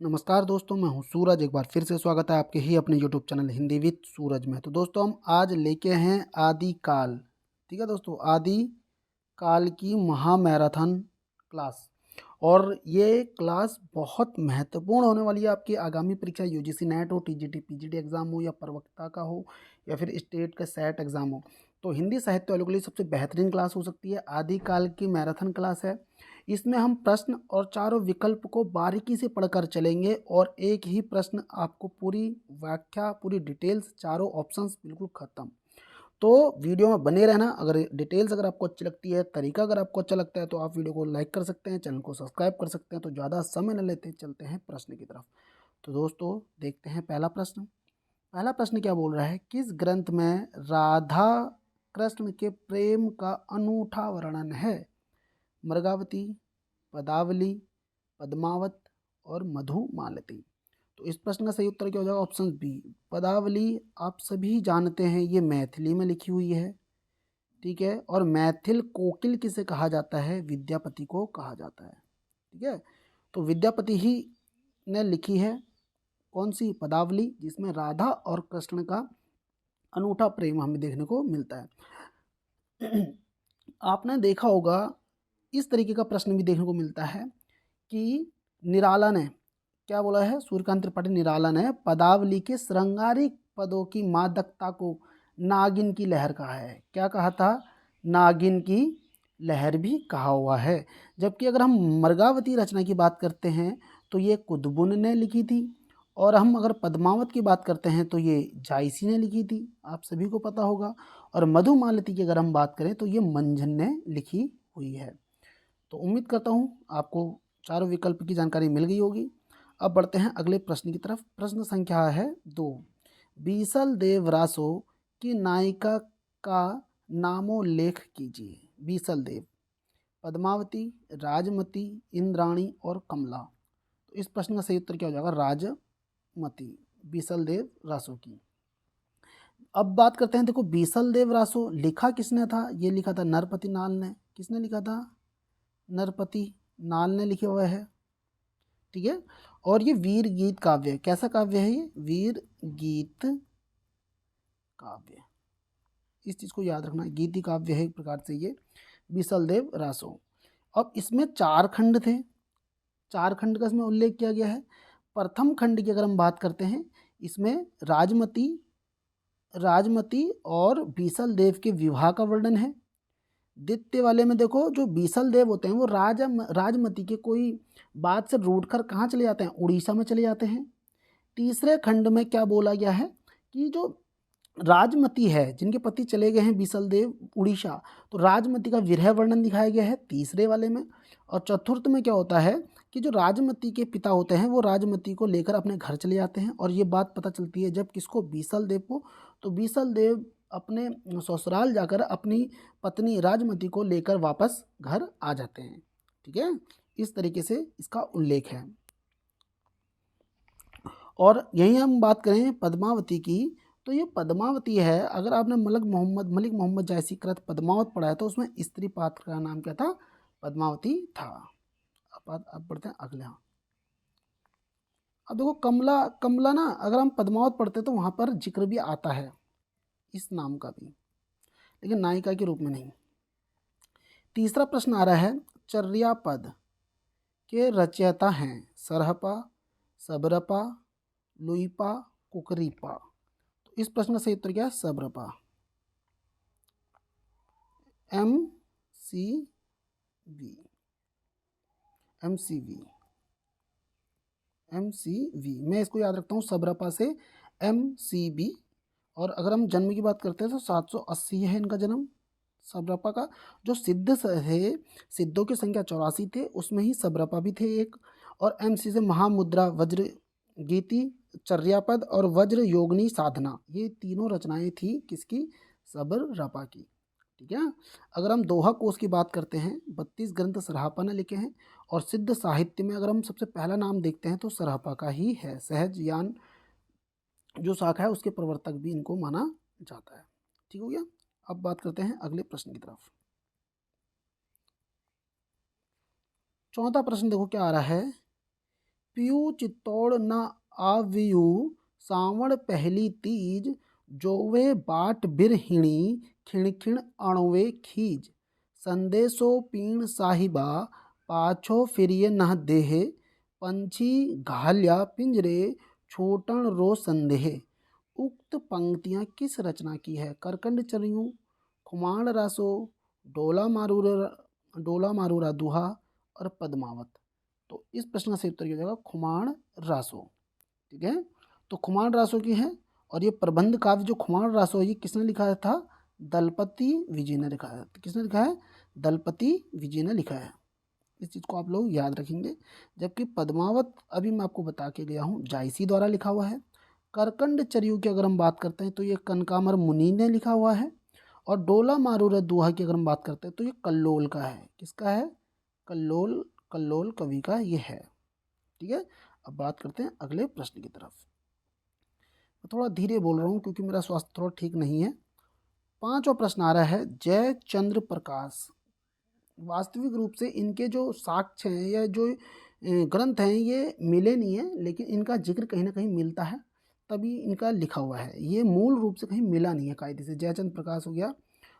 नमस्कार दोस्तों, मैं हूं सूरज। एक बार फिर से स्वागत है आपके ही अपने यूट्यूब चैनल हिंदी विद सूरज में। तो दोस्तों हम आज लेके हैं आदिकाल। ठीक है दोस्तों, आदिकाल की महामैराथन क्लास। और ये क्लास बहुत महत्वपूर्ण होने वाली है आपकी आगामी परीक्षा, यूजीसी नेट हो, टीजीटी पीजीटी एग्जाम हो, या प्रवक्ता का हो, या फिर स्टेट का सेट एग्जाम हो। तो हिंदी साहित्य वालों के लिए सबसे बेहतरीन क्लास हो सकती है। आदिकाल की मैराथन क्लास है। इसमें हम प्रश्न और चारों विकल्प को बारीकी से पढ़कर चलेंगे और एक ही प्रश्न आपको पूरी व्याख्या, पूरी डिटेल्स, चारों ऑप्शंस बिल्कुल खत्म। तो वीडियो में बने रहना। अगर डिटेल्स अगर आपको अच्छी लगती है, तरीका अगर आपको अच्छा लगता है, तो आप वीडियो को लाइक कर सकते हैं, चैनल को सब्सक्राइब कर सकते हैं। तो ज़्यादा समय न लेते चलते हैं प्रश्न की तरफ। तो दोस्तों देखते हैं पहला प्रश्न। पहला प्रश्न क्या बोल रहा है, किस ग्रंथ में राधा कृष्ण के प्रेम का अनूठा वर्णन है? मृगावती, पदावली, पद्मावत और मधुमालती। तो इस प्रश्न का सही उत्तर क्या हो जाएगा? ऑप्शन बी, पदावली। आप सभी जानते हैं ये मैथिली में लिखी हुई है। ठीक है, और मैथिल कोकिल किसे कहा जाता है? विद्यापति को कहा जाता है। ठीक है, तो विद्यापति ही ने लिखी है कौन सी? पदावली, जिसमें राधा और कृष्ण का अनूठा प्रेम हमें देखने को मिलता है। आपने देखा होगा इस तरीके का प्रश्न भी देखने को मिलता है कि निराला ने क्या बोला है? सूर्यकांत त्रिपाठी निराला ने पदावली के श्रृंगारिक पदों की मादकता को नागिन की लहर कहा है। क्या कहा था? नागिन की लहर भी कहा हुआ है। जबकि अगर हम मृगावती रचना की बात करते हैं तो ये कुतुबुन ने लिखी थी, और हम अगर पद्मावत की बात करते हैं तो ये जायसी ने लिखी थी, आप सभी को पता होगा। और मधुमालती की अगर हम बात करें तो ये मंझन ने लिखी हुई है। तो उम्मीद करता हूँ आपको चारों विकल्प की जानकारी मिल गई होगी। अब बढ़ते हैं अगले प्रश्न की तरफ। प्रश्न संख्या है 2। बीसल देव रासो की नायिका का नामोल्लेख कीजिए। बीसल देव, पद्मावती, राजमती, इंद्राणी और कमला। तो इस प्रश्न का सही उत्तर क्या हो जाएगा? राजमती, बीसल देव रासो की। अब बात करते हैं, देखो बीसल देव रासो लिखा किसने था? ये लिखा था नरपति नाल ने। किसने लिखा था? नरपति नाल ने लिखे हुए है। ठीक है, और ये वीर गीत काव्य है। कैसा काव्य है ये? वीर गीत काव्य। इस चीज को याद रखना, गीति काव्य है एक प्रकार से ये बीसल देव रासो। अब इसमें 4 खंड थे। 4 खंड का इसमें उल्लेख किया गया है। प्रथम खंड की अगर हम बात करते हैं, इसमें राजमती राजमती और बीसल देव के विवाह का वर्णन है। द्वितीय वाले में देखो, जो बीसल देव होते हैं वो राजमती के कोई बात से रूठकर कहाँ चले जाते हैं? उड़ीसा में चले जाते हैं। तीसरे खंड में क्या बोला गया है कि जो राजमती है, जिनके पति चले गए हैं बीसल देव उड़ीसा, तो राजमती का विरह वर्णन दिखाया गया है तीसरे वाले में। और चतुर्थ में क्या होता है कि जो राजमती के पिता होते हैं वो राजमती को लेकर अपने घर चले जाते हैं। और ये बात पता चलती है जब किसको? बीसल देव को। तो बीसल देव अपने ससुराल जाकर अपनी पत्नी राजमती को लेकर वापस घर आ जाते हैं। ठीक है, इस तरीके से इसका उल्लेख है। और यहीं हम बात करें पद्मावती की, तो ये पद्मावती है। अगर आपने मलिक मोहम्मद जायसी कृत पद्मावत पढ़ा है तो उसमें स्त्री पात्र का नाम क्या था? पद्मावती था। अब बढ़ते हैं अगले। हाँ, अब देखो कमला। कमला ना, अगर हम पद्मावत पढ़ते तो वहां पर जिक्र भी आता है इस नाम का भी, लेकिन नायिका के रूप में नहीं। तीसरा प्रश्न आ रहा है, चर्यापद के रचयिता हैं सरहपा, सबरपा, लुईपा, कुकरीपा। तो इस प्रश्न का सही उत्तर क्या है? सबरपा। M C V, M C V, M C V. मैं इसको याद रखता हूँ सबरपा से एम सी बी। और अगर हम जन्म की बात करते हैं तो 780 है इनका जन्म, सबरपा का। जो है, सिद्धों की संख्या 84 थे, उसमें ही सबरपा भी थे एक। और एम सी से महामुद्रा, वज्र गीति, चर्यापद और वज्र योगिनी साधना, ये तीनों रचनाएं थी किसकी? सबरपा की। ठीक है, अगर हम दोहा कोश की बात करते हैं, 32 ग्रंथ सरहपा ने लिखे हैं। और सिद्ध साहित्य में अगर हम सबसे पहला नाम देखते हैं तो सरहपा का ही है। सहज ज्ञान जो शाखा है उसके प्रवर्तक भी इनको माना जाता है। ठीक हो गया। अब बात करते हैं अगले प्रश्न की तरफ। चौथा प्रश्न देखो क्या आ रहा है, पियू चित्तौड़ न आवियु सावण पहली तीज, जोवे बाट बिरहिणी खिण खिण अणवे खीज। संदेशो पीण साहिबा पाछो फिरिय नह देहे, पंछी घाल्या पिंजरे छोटन रो संदेह। उक्त पंक्तियाँ किस रचना की है? करकंड चर्यू, खुमाण रासो, डोला मारूरा दुहा और पद्मावत। तो इस प्रश्न का सही उत्तर क्या हो जाएगा? खुमाण रासो। ठीक है, तो खुमाण रासो की है। और ये प्रबंध काव्य जो खुमाण रासो है, ये किसने लिखा था? दलपति विजय ने लिखा है। किसने लिखा है? दलपति विजय ने लिखा है। इस चीज़ को आप लोग याद रखेंगे। जबकि पद्मावत अभी मैं आपको बता के गया हूँ, जायसी द्वारा लिखा हुआ है। करकंड चर्यू की अगर हम बात करते हैं तो ये कनकामर मुनि ने लिखा हुआ है। और डोला मारूरा दोहा की अगर हम बात करते हैं तो ये कल्लोल का है। किसका है? कल्लोल कवि का ये है। ठीक है, अब बात करते हैं अगले प्रश्न की तरफ। मैं थोड़ा धीरे बोल रहा हूँ क्योंकि मेरा स्वास्थ्य थोड़ा ठीक नहीं है। पांचवा प्रश्न आ रहा है, जय चंद्र प्रकाश। वास्तविक रूप से इनके जो साक्ष्य हैं या जो ग्रंथ हैं ये मिले नहीं हैं, लेकिन इनका जिक्र कहीं ना कहीं मिलता है, तभी इनका लिखा हुआ है। ये मूल रूप से कहीं मिला नहीं है कायदे से। जयचंद्र प्रकाश हो गया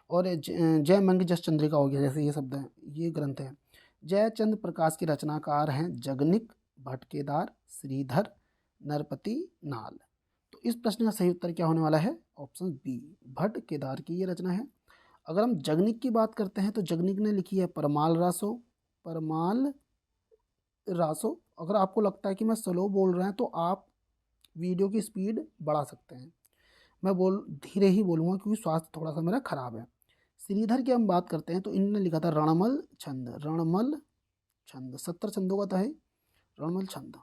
और जय मंग जस चंद्रिका हो गया, जैसे ये शब्द हैं, ये ग्रंथ हैं। जयचंद्र प्रकाश के रचनाकार हैं जगनिक, भटकेदार, श्रीधर, नरपति नाल। तो इस प्रश्न का सही उत्तर क्या होने वाला है? ऑप्शन बी, भट्ट केदार की ये रचना है। अगर हम जगनिक की बात करते हैं तो जगनिक ने लिखी है परमाल रासो। परमाल रासो। अगर आपको लगता है कि मैं स्लो बोल रहा हूँ तो आप वीडियो की स्पीड बढ़ा सकते हैं। मैं धीरे ही बोलूँगा क्योंकि स्वास्थ्य थोड़ा सा मेरा खराब है। श्रीधर की हम बात करते हैं तो इन्होंने लिखा था रणमल छंद। रणमल छंद 70 छंदों का था है रणमल छंद।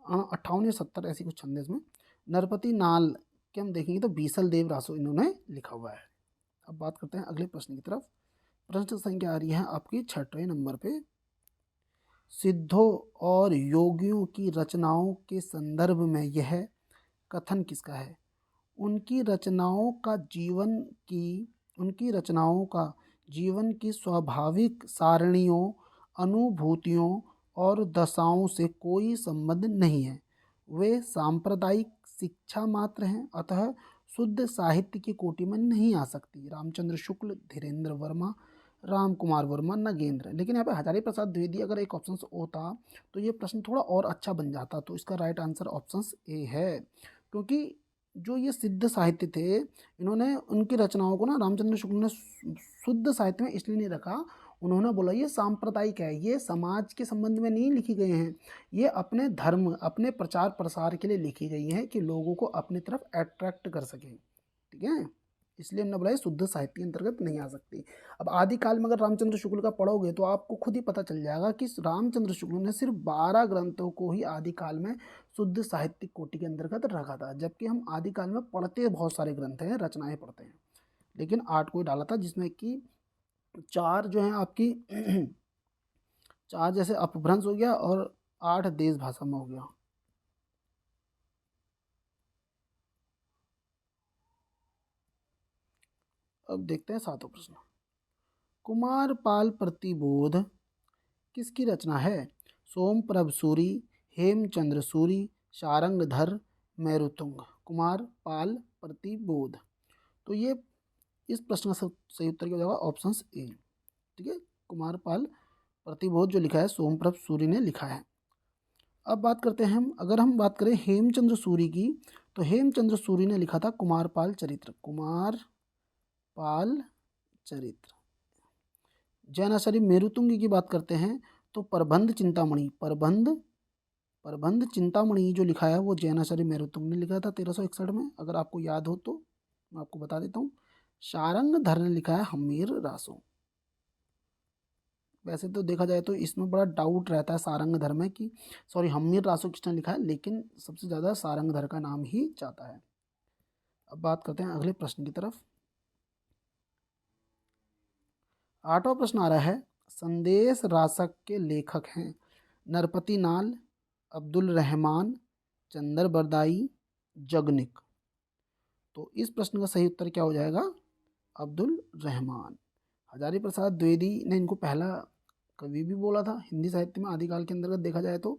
58 या 70 ऐसी कुछ छंद है इसमें। नरपति नाल के हम देखेंगे तो बीसल देव रासो इन्होंने लिखा हुआ है। अब बात करते हैं अगले प्रश्न की तरफ। प्रश्न संख्या आ रही है आपकी 6वें नंबर पे। सिद्धों और योगियों की रचनाओं के संदर्भ में यह कथन किसका है? उनकी रचनाओं का जीवन की स्वाभाविक सारणियों, अनुभूतियों और दशाओं से कोई संबंध नहीं है। वे सांप्रदायिक शिक्षा मात्र हैं, अतः शुद्ध साहित्य की कोटि में नहीं आ सकती। रामचंद्र शुक्ल, धीरेन्द्र वर्मा, राम कुमार वर्मा, नगेंद्र। लेकिन यहाँ पे हजारी प्रसाद द्विवेदी अगर एक ऑप्शन होता तो ये प्रश्न थोड़ा और अच्छा बन जाता। तो इसका राइट आंसर ऑप्शन ए है, क्योंकि जो ये सिद्ध साहित्य थे, इन्होंने उनकी रचनाओं को ना रामचंद्र शुक्ल ने शुद्ध साहित्य में इसलिए नहीं रखा। उन्होंने बोला ये सांप्रदायिक है, ये समाज के संबंध में नहीं लिखी गई हैं, ये अपने धर्म, अपने प्रचार प्रसार के लिए लिखी गई हैं कि लोगों को अपनी तरफ अट्रैक्ट कर सकें। ठीक है, इसलिए उन्होंने बोला ये शुद्ध साहित्य के अंतर्गत नहीं आ सकती। अब आदिकाल में अगर रामचंद्र शुक्ल का पढ़ोगे तो आपको खुद ही पता चल जाएगा कि रामचंद्र शुक्ल ने सिर्फ 12 ग्रंथों को ही आदिकाल में शुद्ध साहित्यिक कोटि के अंतर्गत रखा था। जबकि हम आदिकाल में पढ़ते बहुत सारे ग्रंथ हैं, रचनाएं पढ़ते हैं, लेकिन 8 को ही डाला था, जिसमें कि 4 जो हैं आपकी 4 जैसे अपभ्रंश हो गया और 8 देश भाषा में हो गया। अब देखते हैं 7वां प्रश्न। कुमारपाल प्रतिबोध किसकी रचना है? सोमप्रभ सूरी, हेमचंद्र सूरी, शारंगधर, मेरुतुंग। कुमारपाल प्रतिबोध। तो ये इस प्रश्न का सही उत्तर क्या हो जाएगा? Option A. ठीक है, कुमारपाल प्रतिबोध जो लिखा है सोमप्रभ सूरी ने लिखा है। अब बात करते हैं अगर हम बात करें हेमचंद्र सूरी की, तो हेमचंद्र सूरी ने लिखा था कुमारपाल चरित्र। कुमारपाल चरित्र। जैनाचार्य मेरुतुंग की बात करते हैं तो प्रबंध चिंतामणि जो लिखा है वो जैनाचार्य मेरुतुंग ने लिखा था 1361 में, अगर आपको याद हो तो मैं आपको बता देता हूँ। शारंगधर ने लिखा है हम्मीर रासो। वैसे तो देखा जाए तो इसमें बड़ा डाउट रहता है सारंगधर में कि हम्मीर रासो किसने लिखा है, लेकिन सबसे ज़्यादा सारंगधर का नाम ही जाता है। अब बात करते हैं अगले प्रश्न की तरफ। 8वां प्रश्न आ रहा है, संदेश रासक के लेखक हैं नरपति नाल, अब्दुल रहमान, चंदर बरदाई, जगनिक। तो इस प्रश्न का सही उत्तर क्या हो जाएगा? अब्दुल रहमान। हजारी प्रसाद द्विवेदी ने इनको पहला कवि भी बोला था हिंदी साहित्य में आदिकाल के अंतर्गत देखा जाए तो।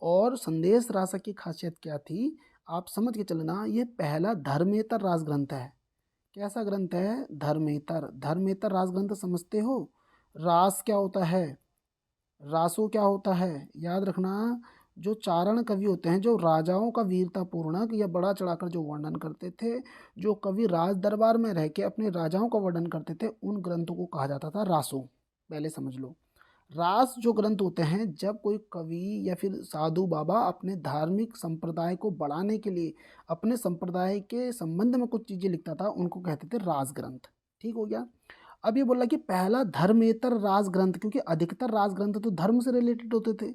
और संदेश रासक की खासियत क्या थी, आप समझ के चलना, ये पहला धर्मेतर रास ग्रंथ है। कैसा ग्रंथ है? धर्मेतर। धर्मेतर रास ग्रंथ समझते हो? रास क्या होता है, रासो क्या होता है, याद रखना। जो चारण कवि होते हैं, जो राजाओं का वीरता पूर्णक या बड़ा चढ़ाकर जो वर्णन करते थे, जो कवि राज दरबार में रह के अपने राजाओं का वर्णन करते थे, उन ग्रंथों को कहा जाता था रासो। पहले समझ लो। रास जो ग्रंथ होते हैं, जब कोई कवि या फिर साधु बाबा अपने धार्मिक संप्रदाय को बढ़ाने के लिए अपने संप्रदाय के संबंध में कुछ चीज़ें लिखता था, उनको कहते थे रास ग्रंथ। ठीक हो गया। अब ये बोला कि पहला धर्मेतर राज ग्रंथ, क्योंकि अधिकतर राज ग्रंथ तो धर्म से रिलेटेड होते थे।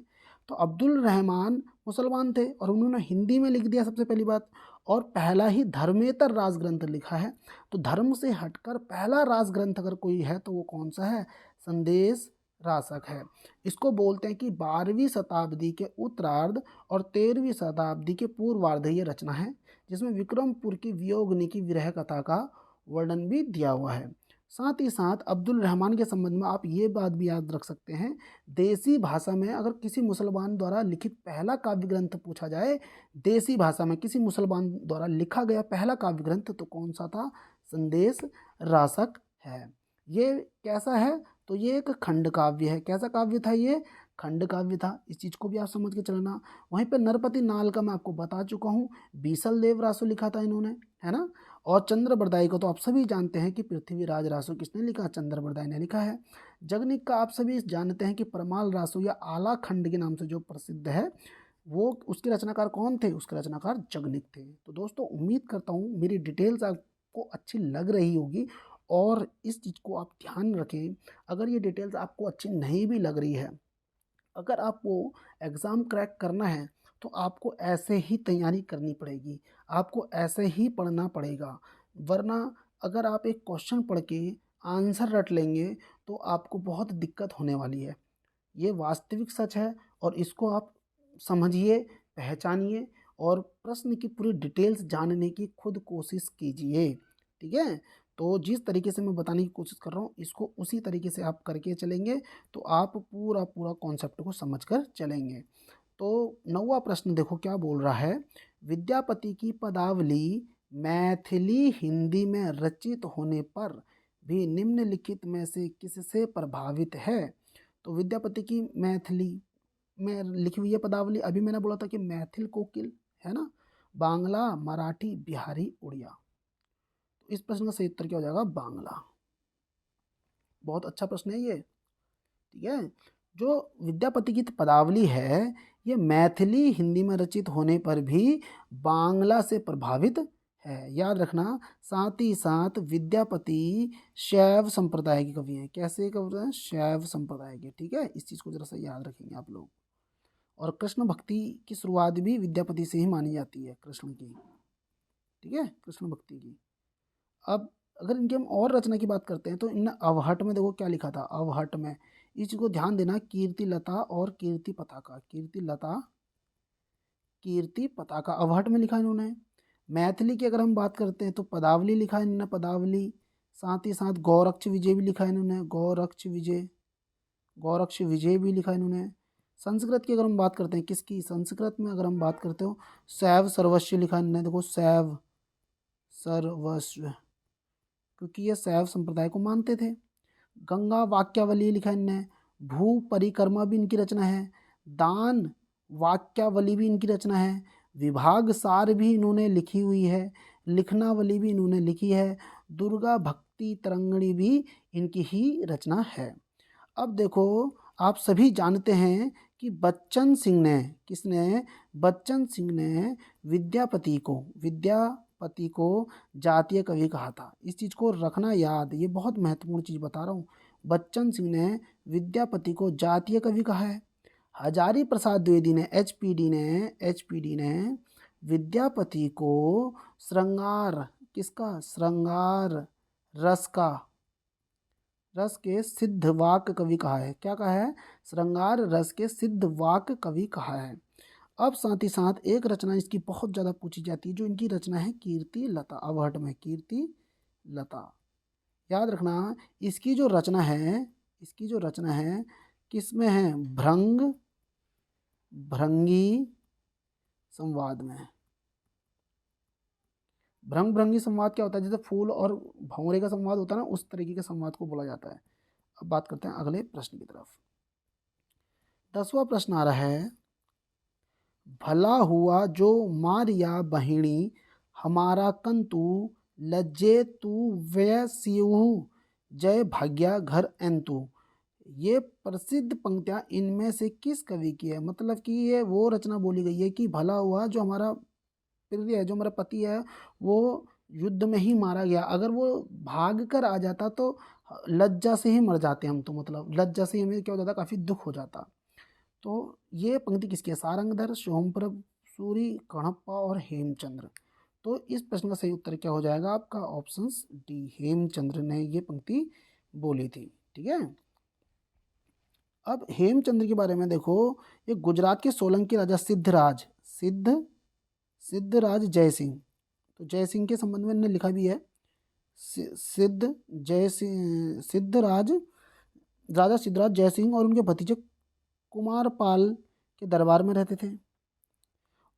तो अब्दुल रहमान मुसलमान थे और उन्होंने हिंदी में लिख दिया सबसे पहली बात, और पहला ही धर्मेतर राज ग्रंथ लिखा है। तो धर्म से हटकर पहला राज ग्रंथ अगर कोई है तो वो कौन सा है? संदेश रासक है। इसको बोलते हैं कि 12वीं शताब्दी के उत्तरार्ध और 13वीं शताब्दी के पूर्वार्ध ये रचना है, जिसमें विक्रमपुर की वियोगनी की विरह कथा का वर्णन भी दिया हुआ है। साथ ही साथ अब्दुल रहमान के संबंध में आप ये बात भी याद रख सकते हैं, देसी भाषा में अगर किसी मुसलमान द्वारा लिखित पहला काव्य ग्रंथ पूछा जाए, देसी भाषा में किसी मुसलमान द्वारा लिखा गया पहला काव्य ग्रंथ, तो कौन सा था? संदेश रासक है। ये कैसा है? तो ये एक खंड काव्य है। कैसा काव्य था ये? खंड काव्य था। इस चीज़ को भी आप समझ के चलना। वहीं पर नरपति नाल का मैं आपको बता चुका हूँ, बीसल देव रासो लिखा था इन्होंने, है ना। और चंद्र बरदाई को तो आप सभी जानते हैं कि पृथ्वीराज रासो किसने लिखा? चंद्र बरदाई ने लिखा है। जगनिक का आप सभी जानते हैं कि परमाल रासो या आला खंड के नाम से जो प्रसिद्ध है, वो उसके रचनाकार कौन थे? उसके रचनाकार जगनिक थे। तो दोस्तों, उम्मीद करता हूँ मेरी डिटेल्स आपको अच्छी लग रही होगी, और इस चीज़ को आप ध्यान रखें। अगर ये डिटेल्स आपको अच्छी नहीं भी लग रही है, अगर आपको एग्ज़ाम क्रैक करना है, तो आपको ऐसे ही तैयारी करनी पड़ेगी, आपको ऐसे ही पढ़ना पड़ेगा। वरना अगर आप एक क्वेश्चन पढ़ के आंसर रट लेंगे, तो आपको बहुत दिक्कत होने वाली है। ये वास्तविक सच है, और इसको आप समझिए, पहचानिए, और प्रश्न की पूरी डिटेल्स जानने की खुद कोशिश कीजिए। ठीक है। तो जिस तरीके से मैं बताने की कोशिश कर रहा हूँ, इसको उसी तरीके से आप करके चलेंगे, तो आप पूरा पूरा कॉन्सेप्ट को समझ कर चलेंगे। तो 9वां प्रश्न देखो क्या बोल रहा है। विद्यापति की पदावली मैथिली हिंदी में रचित होने पर भी निम्नलिखित में से किससे प्रभावित है? तो विद्यापति की मैथिली में लिखी हुई है पदावली। अभी मैंने बोला था कि मैथिल कोकिल, है ना, बांग्ला, मराठी, बिहारी, उड़िया। तो इस प्रश्न का सही उत्तर क्या हो जाएगा? बांग्ला। बहुत अच्छा प्रश्न है ये। ठीक है। जो विद्यापति की पदावली है, ये मैथिली हिंदी में रचित होने पर भी बांग्ला से प्रभावित है, याद रखना। साथ ही साथ विद्यापति शैव संप्रदाय के कवि हैं। कैसे कवि हैं? शैव संप्रदाय के। ठीक है, इस चीज़ को जरा सा याद रखेंगे आप लोग। और कृष्ण भक्ति की शुरुआत भी विद्यापति से ही मानी जाती है, कृष्ण की। ठीक है, कृष्ण भक्ति की। अब अगर इनकी हम और रचना की बात करते हैं, तो इन अवहट में देखो क्या लिखा था। अवहट में इस चीज़ को ध्यान देना, कीर्ति लता और कीर्ति पताका। कीर्ति लता, कीर्ति पताका अवहट में लिखा इन्होंने। मैथिली की अगर हम बात करते हैं, तो पदावली लिखा है इन्होंने, पदावली। साथ ही साथ गौरक्ष विजय भी लिखा है इन्होंने, गौरक्ष विजय। गौरक्ष विजय भी लिखा है इन्होंने। संस्कृत की अगर हम बात करते हैं, किसकी? संस्कृत में अगर हम बात करते हो, शैव सर्वस्व लिखा है इन्होंने। देखो, शैव सर्वस्व, क्योंकि ये शैव संप्रदाय को मानते थे। गंगा वाक्यावली लिखा इनने। भू परिक्रमा भी इनकी रचना है। दान वाक्यावली भी इनकी रचना है। विभाग सार भी इन्होंने लिखी हुई है। लिखनावली भी इन्होंने लिखी है। दुर्गा भक्ति तरंगणी भी इनकी ही रचना है। अब देखो, आप सभी जानते हैं कि बच्चन सिंह ने, किसने? बच्चन सिंह ने विद्यापति को जातीय कवि कहा था। इस चीज़ को रखना याद, ये बहुत महत्वपूर्ण चीज़ बता रहा हूँ। बच्चन सिंह ने विद्यापति को जातीय कवि कहा है। हजारी प्रसाद द्विवेदी ने, एचपीडी ने विद्यापति को श्रृंगार, किसका? श्रृंगार रस के सिद्ध वाक कवि कहा है। क्या कहा है? श्रृंगार रस के सिद्ध वाक कवि कहा है। अब साथ ही साथ एक रचना इसकी बहुत ज़्यादा पूछी जाती है, जो इनकी रचना है कीर्ति लता। अवहट में कीर्ति लता, याद रखना। इसकी जो रचना है किस में है? भृंग भृंगी संवाद में। भ्रंग भृंगी संवाद क्या होता है? जैसे फूल और भंवरे का संवाद होता है ना, उस तरीके के संवाद को बोला जाता है। अब बात करते हैं अगले प्रश्न की तरफ। 10वां प्रश्न आ रहा है, भला हुआ जो मारिया बहिणी हमारा कंतु लज्जे तू व्यय सियहु जय भाग्या घर एंतु। ये प्रसिद्ध पंक्तियां इनमें से किस कवि की है? मतलब कि ये वो रचना बोली गई है कि भला हुआ जो हमारा प्रिय है, जो हमारा पति है, वो युद्ध में ही मारा गया। अगर वो भाग कर आ जाता तो लज्जा से ही मर जाते हम, तो मतलब लज्जा से हमें क्या हो जाता, काफ़ी दुख हो जाता। तो ये पंक्ति किसकी है? सारंगधर, सोमप्रभ सूरी, कणप्पा और हेमचंद्र। तो इस प्रश्न का सही उत्तर क्या हो जाएगा आपका? ऑप्शन डी, हेमचंद्र ने ये पंक्ति बोली थी। ठीक है। अब हेमचंद्र के बारे में देखो, ये गुजरात के सोलंकी राजा सिद्धराज जयसिंह, तो जयसिंह के संबंध में इन्होंने लिखा भी है। सिद्धराज राजा सिद्धराज जयसिंह और उनके भतीजे कुमारपाल के दरबार में रहते थे।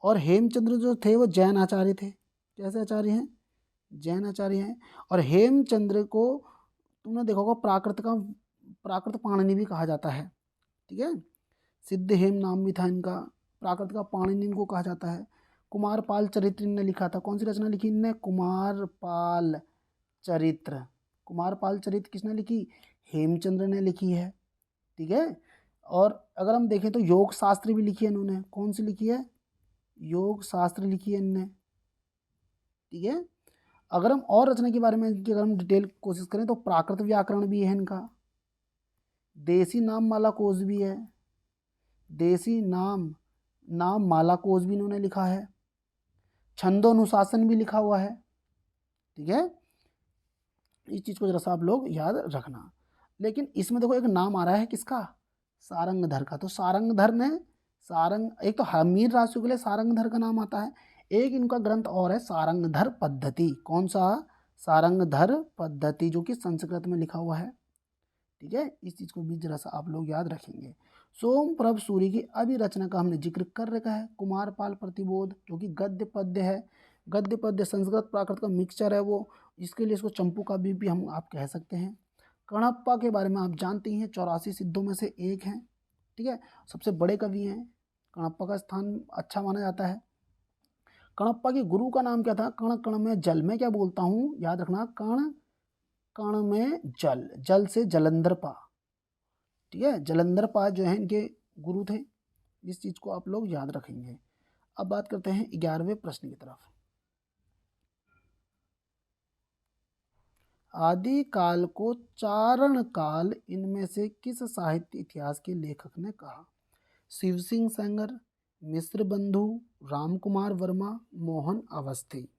और हेमचंद्र जो थे वो जैन आचार्य थे। कैसे आचार्य हैं? जैन आचार्य हैं। और हेमचंद्र को तुमने देखा होगा प्राकृत पाणिनि भी कहा जाता है। ठीक है। सिद्ध हेम नाम भी था इनका, प्राकृत का पाणिनि इनको कहा जाता है। कुमारपाल चरित्र इनने लिखा था। कौन सी रचना लिखी इनने? कुमारपाल चरित्र। कुमारपाल चरित्र किसने लिखी? हेमचंद्र ने लिखी है। ठीक है। और अगर हम देखें तो योग शास्त्र भी लिखी है इन्होंने। कौन सी लिखी है? योग शास्त्र लिखी है इनने। ठीक है। अगर हम और रचना के बारे में इनकी अगर हम डिटेल कोशिश करें तो प्राकृत व्याकरण भी है इनका, देसी नाम माला कोश भी है, देसी नाम माला कोश भी इन्होंने लिखा है, छंदोनुशासन भी लिखा हुआ है। ठीक है। इस चीज़ को जरा सा आप लोग याद रखना। लेकिन इसमें देखो एक नाम आ रहा है किसका? सारंगधर का। तो सारंगधर ने एक तो हमीर राशियों के लिए सारंगधर का नाम आता है, एक इनका ग्रंथ और है सारंगधर पद्धति। कौन सा? सारंगधर पद्धति, जो कि संस्कृत में लिखा हुआ है। ठीक है। इस चीज़ को भी जरा सा आप लोग याद रखेंगे। सोमप्रभ सूरी की अभिरचना का हमने जिक्र कर रखा है। कुमारपाल प्रतिबोध जो कि गद्य पद्य है, गद्य पद्य संस्कृत प्राकृत का मिक्सचर है वो, इसके लिए इसको चंपू का भी हम आप कह सकते हैं। कणप्पा के बारे में आप जानते ही हैं, 84 सिद्धों में से एक हैं। ठीक है। सबसे बड़े कवि हैं। कणप्पा का स्थान अच्छा माना जाता है। कणप्पा के गुरु का नाम क्या था? कण कण में जल। मैं क्या बोलता हूँ, याद रखना, कण कण में जल, जल से जलंधर पा। ठीक है। जलंधर पा जो है इनके गुरु थे। इस चीज़ को आप लोग याद रखेंगे। अब बात करते हैं 11वें प्रश्न की तरफ। आदि काल को चारण काल इनमें से किस साहित्य इतिहास के लेखक ने कहा? शिव सिंह सेंगर, मिश्र बंधु, राम कुमार वर्मा, मोहन अवस्थी।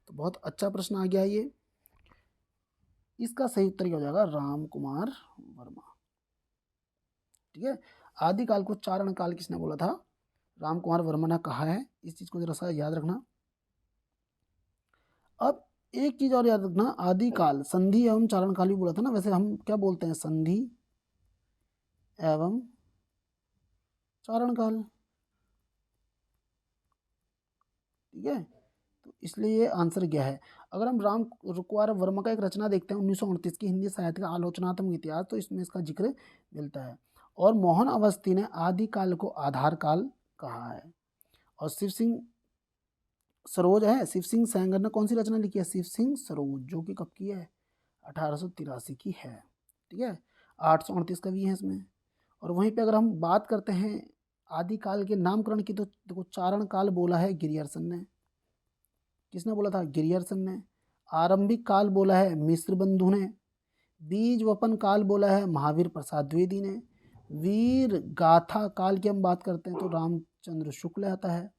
तो बहुत अच्छा प्रश्न आ गया ये। इसका सही उत्तर क्या हो जाएगा? राम कुमार वर्मा। ठीक है। आदिकाल को चारण काल किसने बोला था? राम कुमार वर्मा ने कहा है। इस चीज को जरा सा याद रखना। अब एक चीज और याद रखना, आदिकाल संधि एवं चारण काल भी बोला था ना। वैसे हम क्या बोलते हैं? संधि एवं चारण काल। ठीक है। तो इसलिए ये आंसर क्या है? अगर हम राम कुमार वर्मा का एक रचना देखते हैं 1938 की, हिंदी साहित्य का आलोचनात्मक इतिहास, तो इसमें इसका जिक्र मिलता है। और मोहन अवस्थी ने आदिकाल को आधार काल कहा है। और शिव सिंह सरोज है, शिव सिंह सेंगर ने कौन सी रचना लिखी है? शिव सिंह सरोज, जो कि कब की है? 1883 की है। ठीक है। 838 कवि हैं इसमें। और वहीं पे अगर हम बात करते हैं आदिकाल के नामकरण की, तो देखो चारण काल बोला है गिरियर्सन ने। किसने बोला था? गिरियर्सन ने। आरंभिक काल बोला है मिश्र बंधु ने। बीज वपन काल बोला है महावीर प्रसाद द्विवेदी ने। वीर गाथा काल की हम बात करते हैं तो रामचंद्र शुक्ल आता है।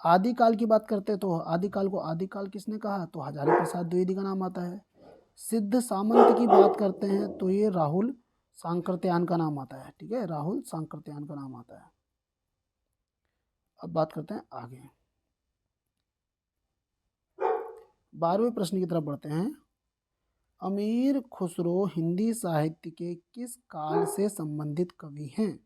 आदिकाल की बात करते हैं तो आदिकाल को आदिकाल किसने कहा? तो हजारी प्रसाद द्विवेदी का नाम आता है। सिद्ध सामंत की बात करते हैं तो ये राहुल सांकृत्यायन का नाम आता है। ठीक है। राहुल सांकृत्यायन का नाम आता है। अब बात करते हैं आगे, 12वें प्रश्न की तरफ बढ़ते हैं। अमीर खुसरो हिंदी साहित्य के किस काल से संबंधित कवि हैं?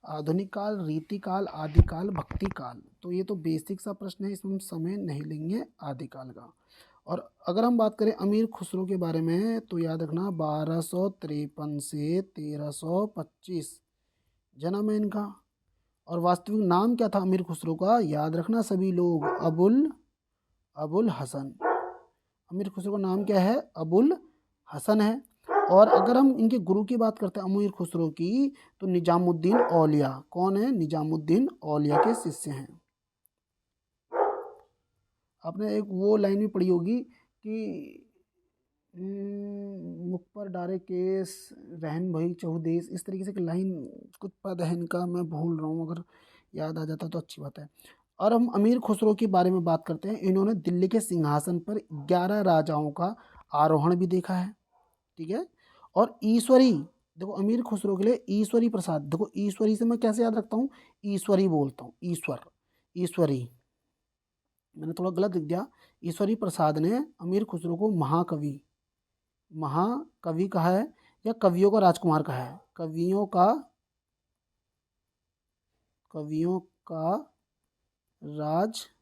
आधुनिक काल, रीतिकाल, आदिकाल, भक्तिकाल। तो ये तो बेसिक सा प्रश्न है, इसमें हम समय नहीं लेंगे आदिकाल का। और अगर हम बात करें अमीर खुसरो के बारे में तो याद रखना 1253 से 1325 जन्म है इनका। और वास्तविक नाम क्या था अमीर खुसरो का? याद रखना सभी लोग, अबुल हसन। अमीर खुसरो का नाम क्या है? अबुल हसन है। और अगर हम इनके गुरु की बात करते हैं अमीर खुसरो की, तो निजामुद्दीन औलिया। कौन है? निजामुद्दीन औलिया के शिष्य हैं। आपने एक वो लाइन भी पढ़ी होगी कि मुख पर डारे केस रहन भई चहुदेश, इस तरीके से एक लाइन, कुछ पद है इनका, मैं भूल रहा हूँ, अगर याद आ जाता तो अच्छी बात है। और हम अमीर खुसरो के बारे में बात करते हैं। इन्होंने दिल्ली के सिंहासन पर 11 राजाओं का आरोहण भी देखा है, ठीक है। और ईश्वरी, देखो अमीर खुसरो के लिए ईश्वरी प्रसाद, देखो ईश्वरी से मैं कैसे याद रखता हूँ? ईश्वरी बोलता हूँ, ईश्वरी, मैंने थोड़ा गलत लिख दिया। ईश्वरी प्रसाद ने अमीर खुसरो को महाकवि कहा है या कवियों का राजकुमार कहा है? कवियों का राजकुमार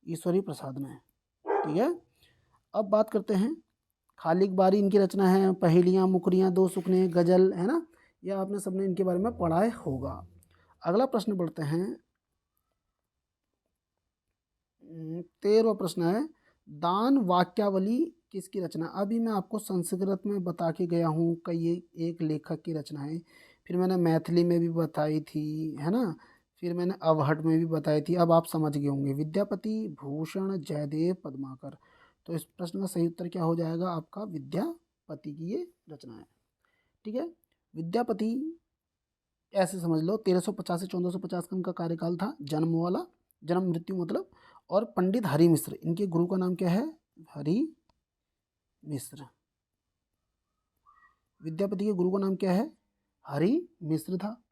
ईश्वरी प्रसाद ने, ठीक है। अब बात करते हैं खालिक बारी, इनकी रचना है। पहेलियाँ, मुकरियाँ, दो सुखने, गजल, है ना, यह आपने सबने इनके बारे में पढ़ा होगा। अगला प्रश्न पढ़ते हैं। 13वां प्रश्न है, दान वाक्यावली किसकी रचना? अभी मैं आपको संस्कृत में बता के गया हूँ, कई एक लेखक की रचना है, फिर मैंने मैथिली में भी बताई थी, है ना, फिर मैंने अवहट में भी बताई थी। अब आप समझ गए होंगे। विद्यापति, भूषण, जयदेव, पद्माकर। तो इस प्रश्न का सही उत्तर क्या हो जाएगा आपका? विद्यापति की ये रचना है, ठीक है। विद्यापति ऐसे समझ लो 1350 से 1450 का इनका कार्यकाल था, जन्म मृत्यु मतलब। और पंडित हरि मिश्र, इनके गुरु का नाम क्या है? हरि मिश्र। विद्यापति के गुरु का नाम क्या है? हरि मिश्र था।